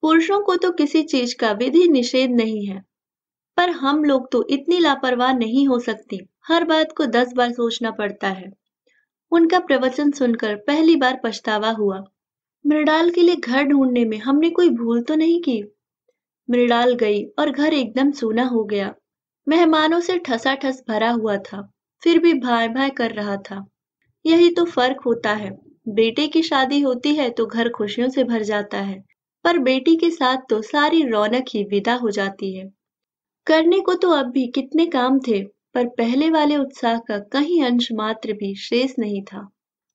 पुरुषों को तो किसी चीज का विधि निषेध नहीं है, पर हम लोग तो इतनी लापरवाह नहीं हो सकती। हर बात को 10 बार सोचना पड़ता है। उनका प्रवचन सुनकर पहली बार पछतावा हुआ। मृणाल के लिए घर ढूंढने में हमने कोई भूल तो नहीं की। मृणाल गई और घर एकदम सूना हो गया। मेहमानों से ठसाठस भरा हुआ था, फिर भी भाय भाय कर रहा था। यही तो फर्क होता है। बेटे की शादी होती है तो घर खुशियों से भर जाता है, पर बेटी के साथ तो सारी रौनक ही विदा हो जाती है। करने को तो अब भी कितने काम थे, पर पहले वाले उत्साह का कहीं अंश मात्र भी शेष नहीं था।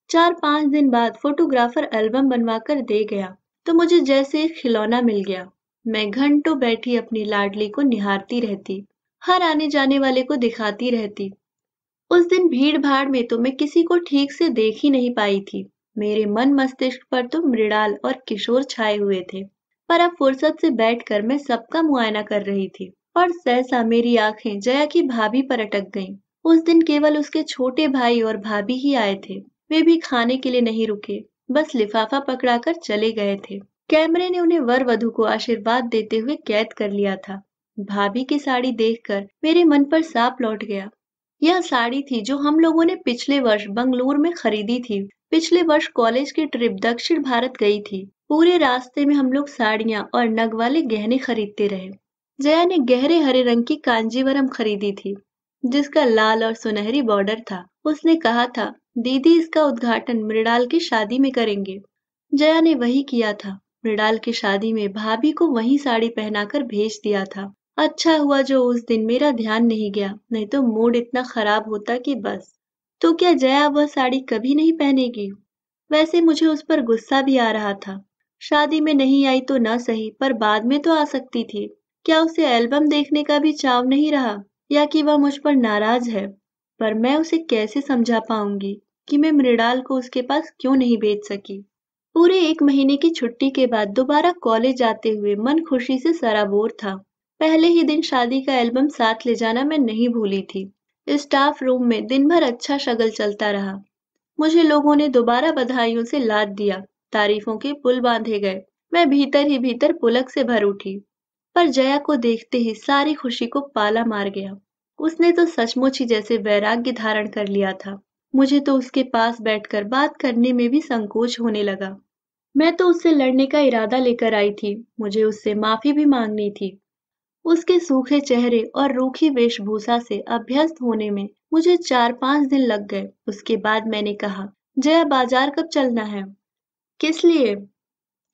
4-5 दिन बाद फोटोग्राफर एल्बम बनवाकर दे गया, तो मुझे जैसे एक खिलौना मिल गया। मैं घंटों बैठी अपनी लाडली को निहारती रहती, हर आने जाने वाले को दिखाती रहती। उस दिन भीड़ भाड़ में तो मैं किसी को ठीक से देख ही नहीं पाई थी। मेरे मन मस्तिष्क पर तो मृणाल और किशोर छाए हुए थे, पर अब फुर्सत से बैठकर मैं सबका मुआयना कर रही थी और सहसा मेरी आंखें जया की भाभी पर अटक गईं। उस दिन केवल उसके छोटे भाई और भाभी ही आए थे। वे भी खाने के लिए नहीं रुके, बस लिफाफा पकड़ाकर चले गए थे। कैमरे ने उन्हें वर वधु को आशीर्वाद देते हुए कैद कर लिया था। भाभी की साड़ी देखकर मेरे मन पर सांप लौट गया। यह साड़ी थी जो हम लोगों ने पिछले वर्ष बंगलुरु में खरीदी थी। पिछले वर्ष कॉलेज की ट्रिप दक्षिण भारत गई थी। पूरे रास्ते में हम लोग साड़ियां और नग वाले गहने खरीदते रहे। जया ने गहरे हरे रंग की कांजीवरम खरीदी थी, जिसका लाल और सुनहरी बॉर्डर था। उसने कहा था, दीदी इसका उद्घाटन मृणाल की शादी में करेंगे। जया ने वही किया था। मृणाल की शादी में भाभी को वही साड़ी पहनाकर भेज दिया था। अच्छा हुआ जो उस दिन मेरा ध्यान नहीं गया, नहीं तो मूड इतना खराब होता कि बस। तो क्या जया वह साड़ी कभी नहीं पहनेगी? वैसे मुझे उस पर गुस्सा भी आ रहा था। शादी में नहीं आई तो न सही, पर बाद में तो आ सकती थी। क्या उसे एल्बम देखने का भी चाव नहीं रहा, या कि वह मुझ पर नाराज है? पर मैं उसे कैसे समझा पाऊंगी कि मैं मृणाल को उसके पास क्यों नहीं भेज सकी। पूरे 1 महीने की छुट्टी के बाद दोबारा कॉलेज जाते हुए मन खुशी से सराबोर था। पहले ही दिन शादी का एल्बम साथ ले जाना मैं नहीं भूली थी। स्टाफ रूम में दिन भर अच्छा शगल चलता रहा। मुझे लोगों ने दोबारा बधाइयों से लाद दिया, तारीफों के पुल बांधे गए। मैं भीतर ही भीतर पुलक से भर उठी। पर जया को देखते ही सारी खुशी को पाला मार गया। उसने तो सचमुच ही जैसे वैराग्य धारण कर लिया था। मुझे तो उसके पास बैठकर बात करने में भी संकोच होने लगा। मैं तो उससे लड़ने का इरादा लेकर आई थी। मुझे उससे माफी भी मांगनी थी। उसके सूखे चेहरे और रूखी वेशभूषा से अभ्यस्त होने में मुझे 4-5 दिन लग गए। उसके बाद मैंने कहा, जया बाजार कब चलना है? किस लिए?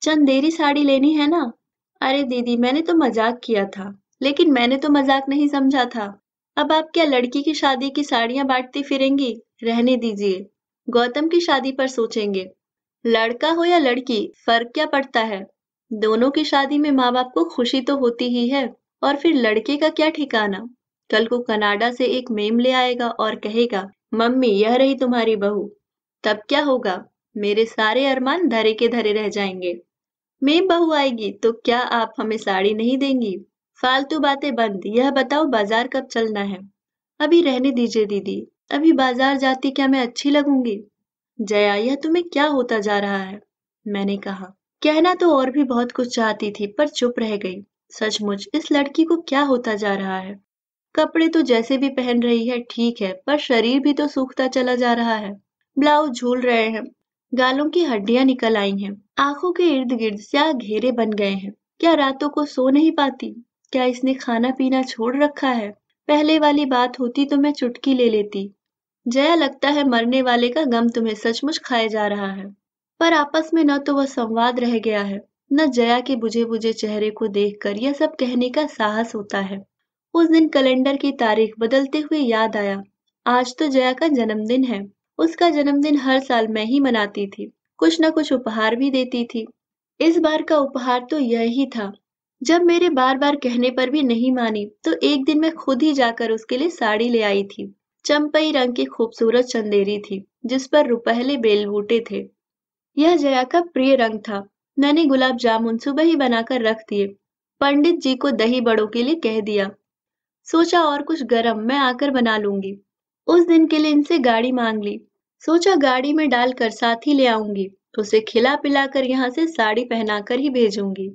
चंदेरी साड़ी लेनी है ना? अरे दीदी, मैंने तो मजाक किया था। लेकिन मैंने तो मजाक नहीं समझा था। अब आप क्या लड़की की शादी की साड़ियां बांटती फिरेंगी? रहने दीजिए। गौतम की शादी पर सोचेंगे। लड़का हो या लड़की, फर्क क्या पड़ता है? दोनों की शादी में माँ बाप को खुशी तो होती ही है। और फिर लड़के का क्या ठिकाना? कल को कनाडा से एक मेम ले आएगा और कहेगा, मम्मी यह रही तुम्हारी बहू। तब क्या होगा? मेरे सारे अरमान धरे के धरे रह जाएंगे। मेम बहू आएगी तो क्या आप हमें साड़ी नहीं देंगी? फालतू बातें बंद। यह बताओ बाजार कब चलना है? अभी रहने दीजिए दीदी। अभी बाजार जाती क्या मैं अच्छी लगूंगी? जया, यह तुम्हें क्या होता जा रहा है? मैंने कहा। कहना तो और भी बहुत कुछ चाहती थी, पर चुप रह गई। सचमुच इस लड़की को क्या होता जा रहा है? कपड़े तो जैसे भी पहन रही है ठीक है, पर शरीर भी तो सूखता चला जा रहा है। ब्लाउज झूल रहे हैं, गालों की हड्डियां निकल आई हैं, आंखों के इर्द गिर्द स्याह घेरे बन गए हैं। क्या रातों को सो नहीं पाती? क्या इसने खाना पीना छोड़ रखा है? पहले वाली बात होती तो मैं चुटकी ले लेती। जया, लगता है मरने वाले का गम तुम्हें सचमुच खाए जा रहा है। पर आपस में न तो वह संवाद रह गया है, न जया के बुझे बुझे चेहरे को देखकर यह सब कहने का साहस होता है। उस दिन कैलेंडर की तारीख बदलते हुए याद आया, आज तो जया का जन्मदिन है। उसका जन्मदिन हर साल मैं ही मनाती थी, कुछ न कुछ उपहार भी देती थी। इस बार का उपहार तो यही था। जब मेरे बार बार कहने पर भी नहीं मानी, तो एक दिन मैं खुद ही जाकर उसके लिए साड़ी ले आई थी। चंपई रंग की खूबसूरत चंदेरी थी, जिस पर रुपहले बेलबूटे थे। यह जया का प्रिय रंग था। मैंने गुलाब जामुन सुबह ही बनाकर रख दिए। पंडित जी को दही बड़ों के लिए कह दिया। सोचा और कुछ गरम मैं आकर बना लूंगी। उस दिन के लिए इनसे गाड़ी मांग ली। सोचा गाड़ी में डालकर साथ ही ले आऊंगी। उसे खिला पिलाकर यहाँ से साड़ी पहनाकर ही भेजूंगी।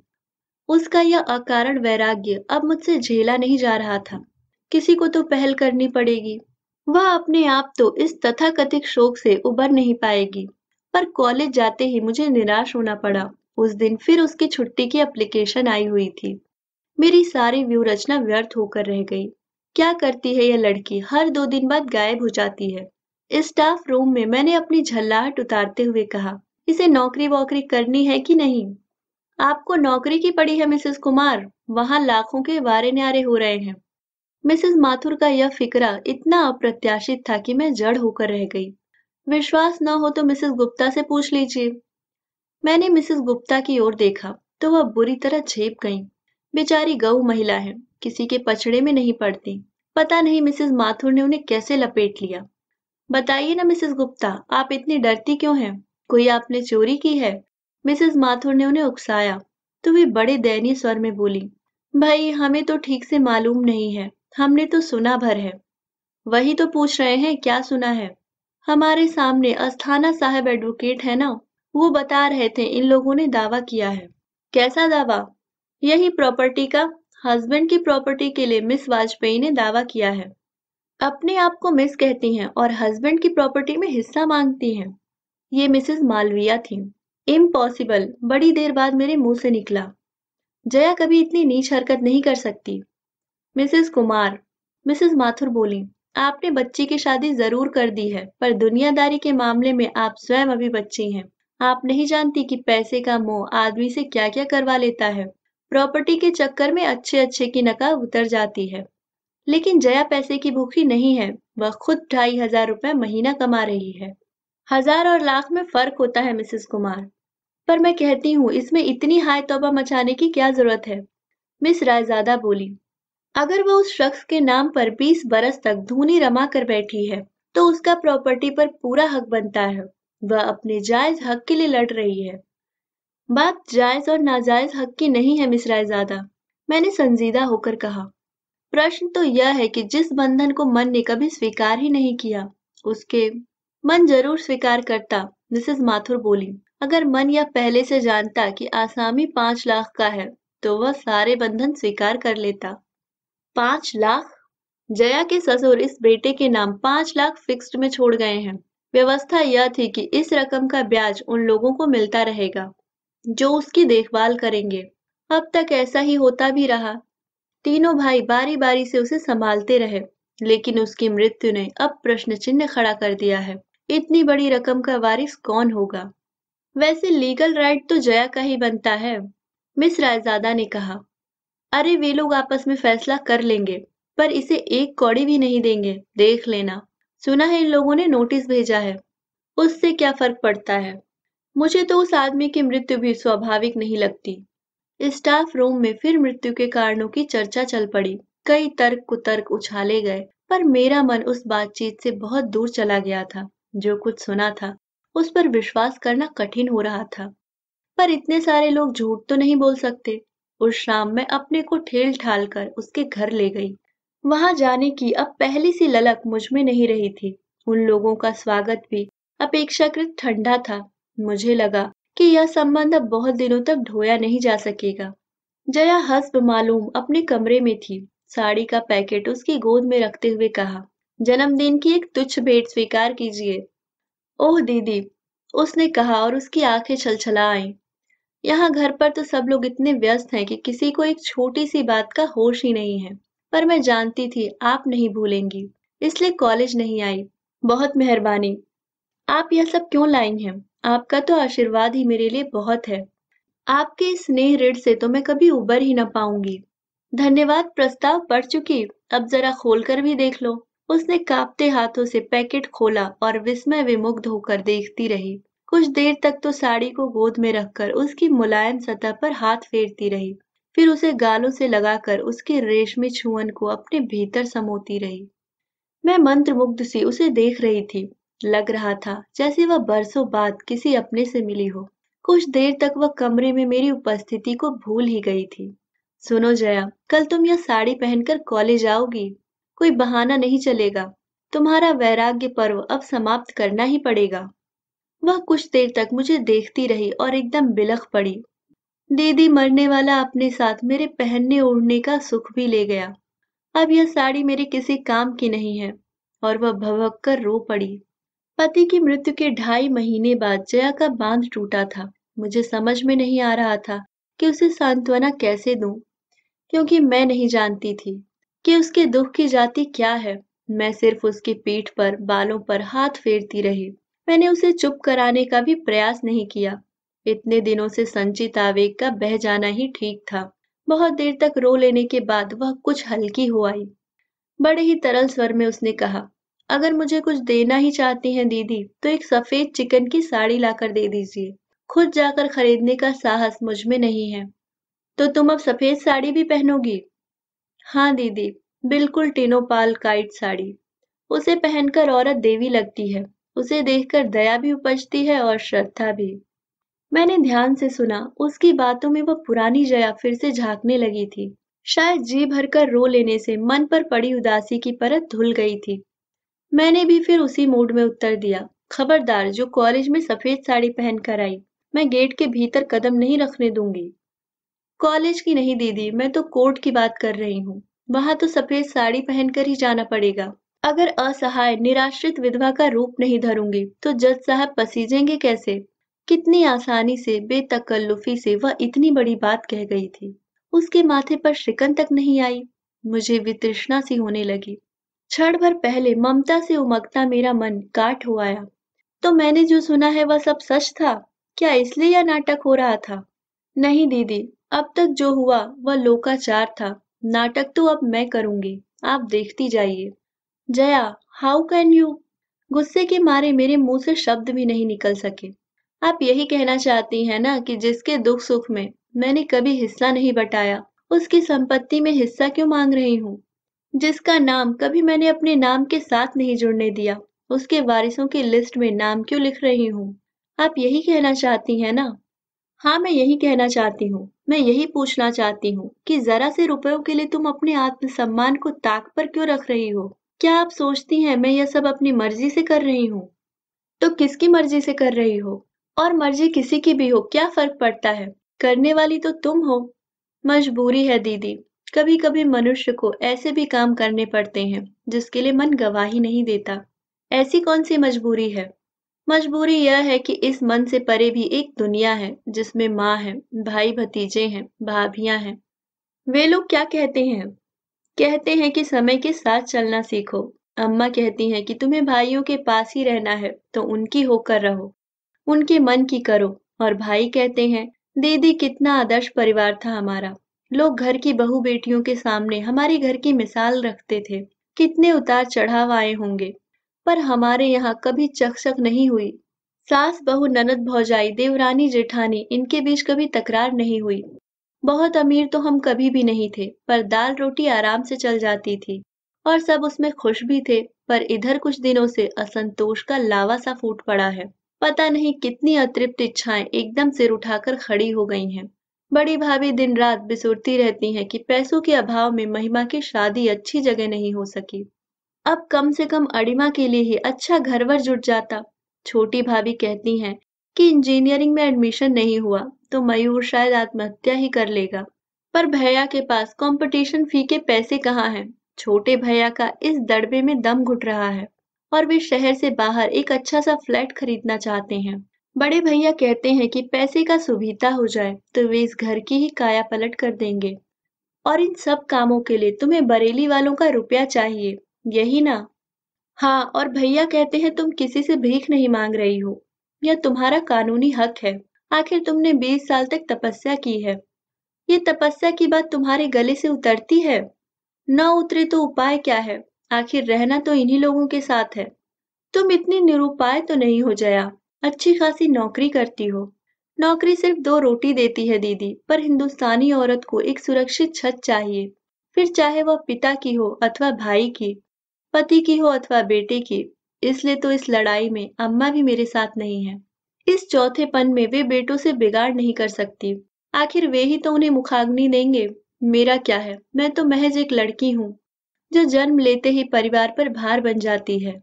उसका यह अकारण वैराग्य अब मुझसे झेला नहीं जा रहा था। किसी को तो पहल करनी पड़ेगी। वह अपने आप तो इस तथाकथित शोक से उबर नहीं पाएगी। पर कॉलेज जाते ही मुझे निराश होना पड़ा। उस दिन फिर उसकी छुट्टी की एप्लीकेशन आई हुई थी। मेरी सारी व्यू रचना व्यर्थ होकर रह गई। क्या करती है यह लड़की? हर 2 दिन बाद गायब हो जाती है। स्टाफ रूम में मैंने अपनी झल्लाहट उतारते हुए कहा, इसे नौकरी वोकरी करनी है कि नहीं? आपको नौकरी की पड़ी है मिसेस कुमार। वहां लाखों के वारे न्यारे हो रहे हैं। मिसेस माथुर का यह फिकरा इतना अप्रत्याशित था कि मैं जड़ होकर रह गई। विश्वास न हो तो मिसेस गुप्ता से पूछ लीजिए। मैंने मिसेस गुप्ता की ओर देखा तो वह बुरी तरह झेप गईं। बेचारी गऊ महिला है, किसी के पचड़े में नहीं पड़ती। पता नहीं मिसेस माथुर ने उन्हें कैसे लपेट लिया। बताइए ना मिसेस गुप्ता, आप इतनी डरती क्यों हैं? कोई आपने चोरी की है? मिसेस माथुर ने उन्हें उकसाया। तो वे बड़े दयनीय स्वर में बोली, भाई हमें तो ठीक से मालूम नहीं है, हमने तो सुना भर है। वही तो पूछ रहे हैं क्या सुना है। हमारे सामने अस्थाना साहब एडवोकेट है ना, वो बता रहे थे इन लोगों ने दावा किया है। कैसा दावा? यही प्रॉपर्टी का। हस्बैंड की प्रॉपर्टी के लिए मिस वाजपेयी ने दावा किया है। अपने आप को मिस कहती हैं और हस्बैंड की प्रॉपर्टी में हिस्सा मांगती हैं। ये मिसेस मालविया थीं। इम्पॉसिबल, बड़ी देर बाद मेरे मुंह से निकला। जया कभी इतनी नीच हरकत नहीं कर सकती। मिसेस कुमार, मिसेस माथुर बोली, आपने बच्ची की शादी जरूर कर दी है, पर दुनियादारी के मामले में आप स्वयं अभी बच्ची हैं। आप नहीं जानती कि पैसे का मोह आदमी से क्या क्या करवा लेता है। प्रॉपर्टी के चक्कर में अच्छे अच्छे की नकाब उतर जाती है। लेकिन जया पैसे की भूखी नहीं है, वह खुद 2,500 रुपए महीना कमा रही है। हजार और लाख में फर्क होता है मिसेस कुमार। पर मैं कहती हूँ इसमें इतनी हाय तौबा मचाने की क्या जरूरत है। मिस रायजादा बोली, अगर वह उस शख्स के नाम पर 20 बरस तक धूनी रमा कर बैठी है, तो उसका प्रॉपर्टी पर पूरा हक बनता है। वह अपने जायज हक के लिए लड़ रही है। बात जायज और नाजायज हक की नहीं है मिस रायजादा, मैंने संजीदा होकर कहा। प्रश्न तो यह है कि जिस बंधन को मन ने कभी स्वीकार ही नहीं किया, उसके मन जरूर स्वीकार करता। मिसेस माथुर बोली, अगर मन यह पहले से जानता कि आसामी 5 लाख का है, तो वह सारे बंधन स्वीकार कर लेता। 5 लाख? जया के ससुर इस बेटे के नाम 5 लाख फिक्स्ड में छोड़ गए हैं। व्यवस्था यह थी कि इस रकम का ब्याज उन लोगों को मिलता रहेगा जो उसकी देखभाल करेंगे। अब तक ऐसा ही होता भी रहा। तीनों भाई बारी बारी से उसे संभालते रहे, लेकिन उसकी मृत्यु ने अब प्रश्न चिन्ह खड़ा कर दिया है। इतनी बड़ी रकम का वारिस कौन होगा? वैसे लीगल राइट तो जया का ही बनता है, मिस रायजादा ने कहा। अरे वे लोग आपस में फैसला कर लेंगे, पर इसे एक कौड़ी भी नहीं देंगे, देख लेना। सुना है इन लोगों ने नोटिस भेजा है। उससे क्या फर्क पड़ता है? मुझे तो उस आदमी की मृत्यु भी स्वाभाविक नहीं लगती। स्टाफ रूम में फिर मृत्यु के कारणों की चर्चा चल पड़ी। कई तर्क कुतर्क उछाले गए, पर मेरा मन उस बातचीत से बहुत दूर चला गया था। जो कुछ सुना था, उस पर विश्वास करना कठिन हो रहा था। पर इतने सारे लोग झूठ तो नहीं बोल सकते। उस शाम मैं अपने को ठेल ठाल कर उसके घर ले गई। वहां जाने की अब पहली सी ललक मुझ में नहीं रही थी। उन लोगों का स्वागत भी अपेक्षाकृत ठंडा था। मुझे लगा कि यह संबंध अब बहुत दिनों तक ढोया नहीं जा सकेगा। जया हस्ब मालूम अपने कमरे में थी। साड़ी का पैकेट उसकी गोद में रखते हुए कहा, जन्मदिन की एक तुच्छ भेंट स्वीकार कीजिए। ओह दीदी, उसने कहा और उसकी आंखें छलछला आईं। यहाँ घर पर तो सब लोग इतने व्यस्त हैं कि किसी को एक छोटी सी बात का होश ही नहीं है। पर मैं जानती थी आप नहीं भूलेंगी, इसलिए कॉलेज नहीं आई। बहुत मेहरबानी। आप यह सब क्यों लाई हैं? आपका तो आशीर्वाद ही मेरे लिए बहुत है। आपके इस स्नेह ऋण से तो मैं कभी उबर ही न पाऊंगी। धन्यवाद, प्रस्ताव पढ़ चुकी, अब जरा खोल कर भी देख लो। उसने कांपते हाथों से पैकेट खोला और विस्मय विमुग्ध होकर देखती रही। कुछ देर तक तो साड़ी को गोद में रखकर उसकी मुलायम सतह पर हाथ फेरती रही, फिर उसे गालों से लगाकर उसके रेशमी छुअन को अपने भीतर समोती रही। मैं मंत्रमुग्ध सी उसे देख रही थी। लग रहा था जैसे वह बरसों बाद किसी अपने से मिली हो। कुछ देर तक वह कमरे में मेरी उपस्थिति को भूल ही गई थी। सुनो जया, कल तुम यह साड़ी पहनकर कॉलेज आओगी? कोई बहाना नहीं चलेगा। तुम्हारा वैराग्य पर्व अब समाप्त करना ही पड़ेगा। वह कुछ देर तक मुझे देखती रही और एकदम बिलख पड़ी। दीदी मरने वाला अपने साथ मेरे पहनने ओढ़ने का सुख भी ले गया। अब यह साड़ी मेरे किसी काम की नहीं है। और वह भवक कर रो पड़ी। पति की मृत्यु के 2.5 महीने बाद जया का बांध टूटा था। मुझे समझ में नहीं आ रहा था कि उसे सांत्वना कैसे दूं, क्योंकि मैं नहीं जानती थी कि उसके दुख की जाति क्या है। मैं सिर्फ उसकी पीठ पर बालों पर हाथ फेरती रही। मैंने उसे चुप कराने का भी प्रयास नहीं किया। इतने दिनों से संचित आवेग का बह जाना ही ठीक था। बहुत देर तक रो लेने के बाद वह कुछ हल्की हो आई। बड़े ही तरल स्वर में उसने कहा, अगर मुझे कुछ देना ही चाहती हैं दीदी, तो एक सफेद चिकन की साड़ी लाकर दे दीजिए। खुद जाकर खरीदने का साहस मुझ में नहीं है। तो तुम अब सफेद साड़ी भी पहनोगी? हाँ दीदी, बिल्कुल टिनोपाल काइट साड़ी। उसे पहनकर औरत देवी लगती है। उसे देखकर दया भी उपजती है और श्रद्धा भी। मैंने ध्यान से सुना। उसकी बातों में वह पुरानी जया फिर से झांकने लगी थी। शायद जी भरकर रो लेने से मन पर पड़ी उदासी की परत धुल गई थी। मैंने भी फिर उसी मूड में उत्तर दिया, खबरदार जो कॉलेज में सफेद साड़ी पहन कर आई, मैं गेट के भीतर कदम नहीं रखने दूंगी। कॉलेज की नहीं दीदी, मैं तो कोर्ट की बात कर रही हूँ। वहां तो सफेद साड़ी पहनकर ही जाना पड़ेगा। अगर असहाय निराश्रित विधवा का रूप नहीं धरूंगी तो जज साहब पसीजेंगे कैसे? कितनी आसानी से बेतकल्लुफी से वह इतनी बड़ी बात कह गई थी। उसके माथे पर शिकन तक नहीं आई। मुझे वितृष्णा सी होने लगी। क्षण भर पहले ममता से उमगता मेरा मन काठ हो आया। तो मैंने जो सुना है वह सब सच था? क्या इसलिए यह नाटक हो रहा था? नहीं दीदी, अब तक जो हुआ वह लोकाचार था। नाटक तो अब मैं करूंगी, आप देखती जाइए। Jaya, how can you? गुस्से के मारे मेरे मुंह से शब्द भी नहीं निकल सके। आप यही कहना चाहती हैं ना कि जिसके दुख सुख में मैंने कभी हिस्सा नहीं बटाया, उसकी संपत्ति में हिस्सा क्यों मांग रही हूँ? जिसका नाम कभी मैंने अपने नाम के साथ नहीं जुड़ने दिया, उसके वारिसों की लिस्ट में नाम क्यों लिख रही हूँ? आप यही कहना चाहती हैं ना? हाँ, मैं यही कहना चाहती हूँ। मैं यही पूछना चाहती हूँ कि जरा से रुपयों के लिए तुम अपने आत्मसम्मान को ताक पर क्यों रख रही हो? क्या आप सोचती हैं मैं यह सब अपनी मर्जी से कर रही हूँ? तो किसकी मर्जी से कर रही हो? और मर्जी किसी की भी हो, क्या फर्क पड़ता है? करने वाली तो तुम हो। मजबूरी है दीदी। कभी कभी मनुष्य को ऐसे भी काम करने पड़ते हैं जिसके लिए मन गवाही नहीं देता। ऐसी कौन सी मजबूरी है? मजबूरी यह है कि इस मन से परे भी एक दुनिया है जिसमें माँ है, भाई भतीजे हैं, भाभियां हैं। वे लोग क्या कहते हैं? कहते हैं कि समय के साथ चलना सीखो। अम्मा कहती हैं कि तुम्हें भाइयों के पास ही रहना है तो उनकी होकर रहो, उनके मन की करो। और भाई कहते हैं, दीदी कितना आदर्श परिवार था हमारा। लोग घर की बहू बेटियों के सामने हमारी घर की मिसाल रखते थे। कितने उतार चढ़ाव आए होंगे, पर हमारे यहाँ कभी चकचक नहीं हुई। सास बहू ननद भौजाई देवरानी जेठानी इनके बीच कभी तकरार नहीं हुई। बहुत अमीर तो हम कभी भी नहीं थे, पर दाल रोटी आराम से चल जाती थी और सब उसमें खुश भी थे। पर इधर कुछ दिनों से असंतोष का लावा सा फूट पड़ा है। पता नहीं कितनी अतृप्त इच्छाएं एकदम सिर उठाकर खड़ी हो गई हैं। बड़ी भाभी दिन रात बिसुरती रहती हैं कि पैसों के अभाव में महिमा की शादी अच्छी जगह नहीं हो सकी। अब कम से कम अड़िमा के लिए ही अच्छा घरवर जुट जाता। छोटी भाभी कहती हैं कि इंजीनियरिंग में एडमिशन नहीं हुआ तो मयूर शायद आत्महत्या ही कर लेगा। पर भैया के पास कंपटीशन फी के पैसे कहाँ हैं? छोटे भैया का इस दड़बे में दम घुट रहा है और वे शहर से बाहर एक अच्छा सा फ्लैट खरीदना चाहते हैं। बड़े भैया कहते हैं कि पैसे का सुविधा हो जाए तो वे इस घर की ही काया पलट कर देंगे। और इन सब कामों के लिए तुम्हें बरेली वालों का रुपया चाहिए, यही ना? हाँ, और भैया कहते हैं तुम किसी से भीख नहीं मांग रही हो। यह तुम्हारा कानूनी हक है। आखिर तुमने 20 साल तक तपस्या की है। ये तपस्या की बात तुम्हारे गले से उतरती है? न उतरे तो उपाय क्या है? आखिर रहना तो इन्हीं लोगों के साथ है। तुम इतनी निरुपाय तो नहीं हो जया। अच्छी खासी नौकरी करती हो। नौकरी सिर्फ 2 रोटी देती है दीदी, पर हिंदुस्तानी औरत को एक सुरक्षित छत चाहिए। फिर चाहे वह पिता की हो अथवा भाई की, पति की हो अथवा बेटे की। इसलिए तो इस लड़ाई में अम्मा भी मेरे साथ नहीं है। इस चौथेपन में वे बेटों से बिगाड़ नहीं कर सकती। आखिर वे ही तो उन्हें मुखाग्नि देंगे। मेरा क्या है, मैं तो महज एक लड़की हूँ जो जन्म लेते ही परिवार पर भार बन जाती है।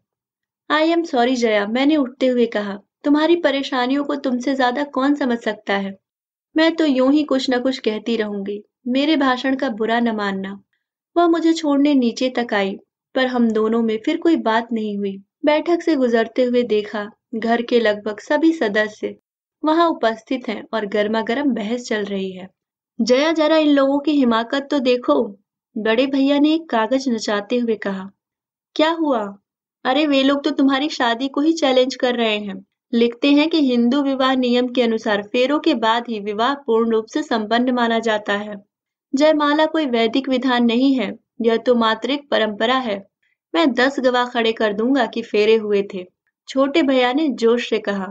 आई एम सॉरी जया, मैंने उठते हुए कहा। तुम्हारी परेशानियों को तुमसे ज्यादा कौन समझ सकता है? मैं तो यूं ही कुछ न कुछ कहती रहूंगी। मेरे भाषण का बुरा न मानना। वह मुझे छोड़ने नीचे तक आई, पर हम दोनों में फिर कोई बात नहीं हुई। बैठक से गुजरते हुए देखा, घर के लगभग सभी सदस्य वहां उपस्थित हैं और गर्मा गर्म बहस चल रही है। जया, जरा इन लोगों की हिमाकत तो देखो। बड़े भैया ने एक कागज नचाते हुए कहा। क्या हुआ? अरे वे लोग तो तुम्हारी शादी को ही चैलेंज कर रहे हैं। लिखते हैं कि हिंदू विवाह नियम के अनुसार फेरों के बाद ही विवाह पूर्ण रूप से संपन्न माना जाता है। जयमाला कोई वैदिक विधान नहीं है, यह तो मात्र एक परंपरा है। मैं 10 गवाह खड़े कर दूंगा कि फेरे हुए थे। छोटे भैया ने जोश से कहा।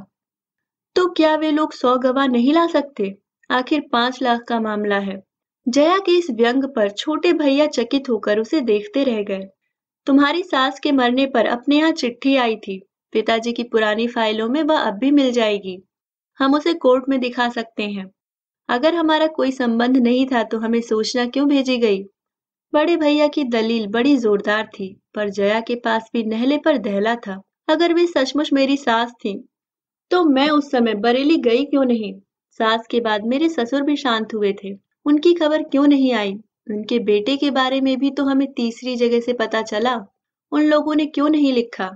तो क्या वे लोग 100 गवाह नहीं ला सकते? आखिर 5 लाख का मामला है। जया के इस व्यंग पर छोटे भैया चकित होकर उसे देखते रह गए। तुम्हारी सास के मरने पर अपने यहाँ चिट्ठी आई थी। पिताजी की पुरानी फाइलों में वह अब भी मिल जाएगी। हम उसे कोर्ट में दिखा सकते हैं। अगर हमारा कोई संबंध नहीं था तो हमें सूचना क्यों भेजी गई? बड़े भैया की दलील बड़ी जोरदार थी, पर जया के पास भी नहले पर दहला था। अगर वे सचमुच मेरी सास थी, तो मैं उस समय बरेली गई क्यों नहीं? सास के बाद मेरे ससुर भी शांत हुए थे। उनकी खबर क्यों नहीं आई? उनके बेटे के बारे में भी तो हमें तीसरी जगह से पता चला। उन लोगों ने क्यों नहीं लिखा?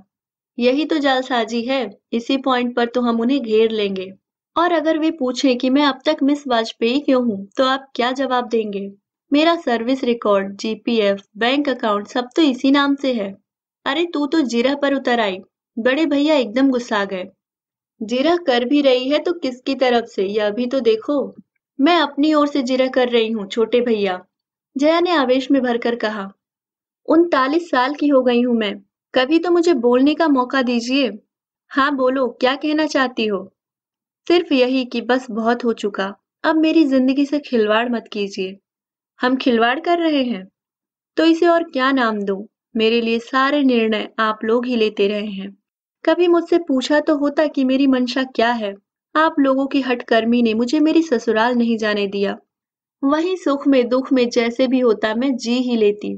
यही तो जालसाजी है। इसी पॉइंट पर तो हम उन्हें घेर लेंगे। और अगर वे पूछें कि मैं अब तक मिस वाजपेयी क्यों हूँ, तो आप क्या जवाब देंगे? मेरा service record, GPF, bank account सब तो इसी नाम से है। अरे तू तो जिरह पर उतर आई। बड़े भैया एकदम गुस्सा गए। जिरह कर भी रही है तो किसकी तरफ से, यह भी तो देखो। मैं अपनी ओर से जिरह कर रही हूँ छोटे भैया, जया ने आवेश में भरकर कहा। 39 साल की हो गई हूँ मैं। कभी तो मुझे बोलने का मौका दीजिए। हाँ बोलो, क्या कहना चाहती हो? सिर्फ यही कि बस बहुत हो चुका। अब मेरी जिंदगी से खिलवाड़ मत कीजिए। हम खिलवाड़ कर रहे हैं? तो इसे और क्या नाम दूं? मेरे लिए सारे निर्णय आप लोग ही लेते रहे हैं। कभी मुझसे पूछा तो होता कि मेरी मंशा क्या है? आप लोगों की हठकर्मी ने मुझे मेरी ससुराल नहीं जाने दिया। वहीं सुख में दुख में जैसे भी होता मैं जी ही लेती।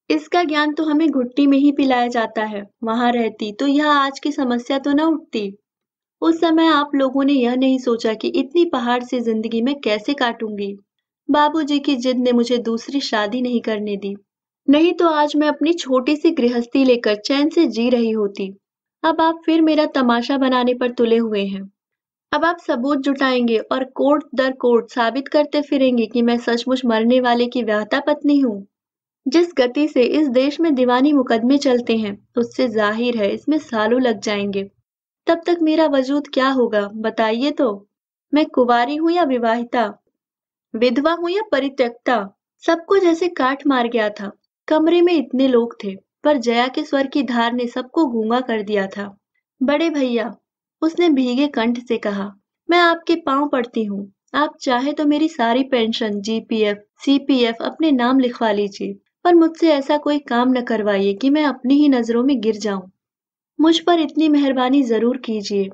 इसका ज्ञान तो हमें घुट्टी में ही पिलाया जाता है। वहां रहती तो यह आज की समस्या तो न उठती। उस समय आप लोगों ने यह नहीं सोचा कि इतनी पहाड़ से जिंदगी मैं कैसे काटूंगी। बाबूजी की जिद ने मुझे दूसरी शादी नहीं करने दी। नहीं तो आज मैं अपनी छोटी सी गृहस्थी लेकर चैन से जी रही होती। अब आप फिर मेरा तमाशा बनाने पर तुले हुए हैं। अब आप सबूत जुटाएंगे और कोर्ट दर कोर्ट साबित करते फिरेंगे कि मैं सचमुच मरने वाले की व्याहता पत्नी हूँ। जिस गति से इस देश में दीवानी मुकदमे चलते हैं, उससे जाहिर है इसमें सालों लग जाएंगे। तब तक मेरा वजूद क्या होगा, बताइए तो? मैं कुंवारी हूँ या विवाहिता? विधवा हूँ या परित्यक्ता? सबको जैसे काट मार गया था। कमरे में इतने लोग थे, पर जया के स्वर की धार ने सबको गूंगा कर दिया था। बड़े भैया, उसने भीगे कंठ से कहा, मैं आपके पांव पड़ती हूँ। आप चाहे तो मेरी सारी पेंशन, जीपीएफ, सीपीएफ अपने नाम लिखवा लीजिए, पर मुझसे ऐसा कोई काम न करवाइए कि मैं अपनी ही नजरों में गिर जाऊं। मुझ पर इतनी मेहरबानी जरूर कीजिए।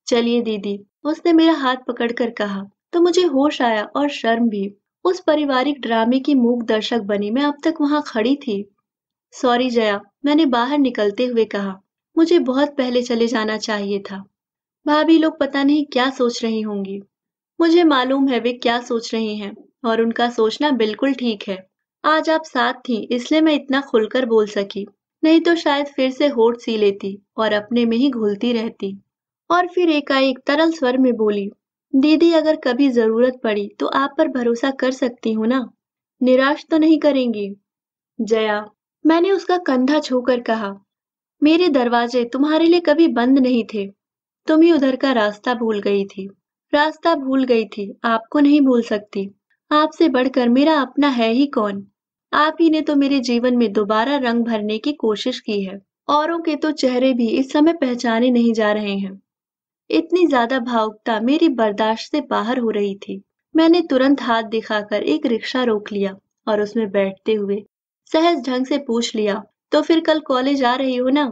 चलिए दीदी, उसने मेरा हाथ पकड़कर कहा, तो मुझे होश आया और शर्म भी। उस पारिवारिक ड्रामे की मूक दर्शक बनी मैं अब तक वहां खड़ी थी। सॉरी जया, मैंने बाहर निकलते हुए कहा। मुझे बहुत पहले चले जाना चाहिए था। भाभी लोग पता नहीं क्या सोच रही होंगी। मुझे मालूम है वे क्या सोच रही हैं, और उनका सोचना बिल्कुल ठीक है। आज आप साथ थी इसलिए मैं इतना खुलकर बोल सकी, नहीं तो शायद फिर से होठ सी लेती और अपने में ही घुलती रहती। और फिर एकाएक तरल स्वर में बोली, दीदी अगर कभी जरूरत पड़ी तो आप पर भरोसा कर सकती हूँ ना? निराश तो नहीं करेंगी? जया, मैंने उसका कंधा छूकर कहा, मेरे दरवाजे तुम्हारे लिए कभी बंद नहीं थे। तुम ही उधर का रास्ता भूल गई थी। रास्ता भूल गई थी, आपको नहीं भूल सकती। आपसे बढ़कर मेरा अपना है ही कौन? आप ही ने तो मेरे जीवन में दोबारा रंग भरने की कोशिश की है। औरों के तो चेहरे भी इस समय पहचाने नहीं जा रहे हैं। इतनी ज्यादा भावुकता मेरी बर्दाश्त से बाहर हो रही थी। मैंने तुरंत हाथ दिखाकर एक रिक्शा रोक लिया और उसमें बैठते हुए सहज ढंग से पूछ लिया, तो फिर कल कॉलेज आ रही हो ना?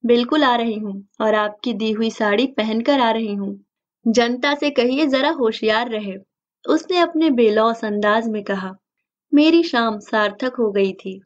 बिल्कुल आ रही हूँ, और आपकी दी हुई साड़ी पहनकर आ रही हूँ। जनता से कहिए जरा होशियार रहे। उसने अपने बेलौस अंदाज में कहा। मेरी शाम सार्थक हो गई थी।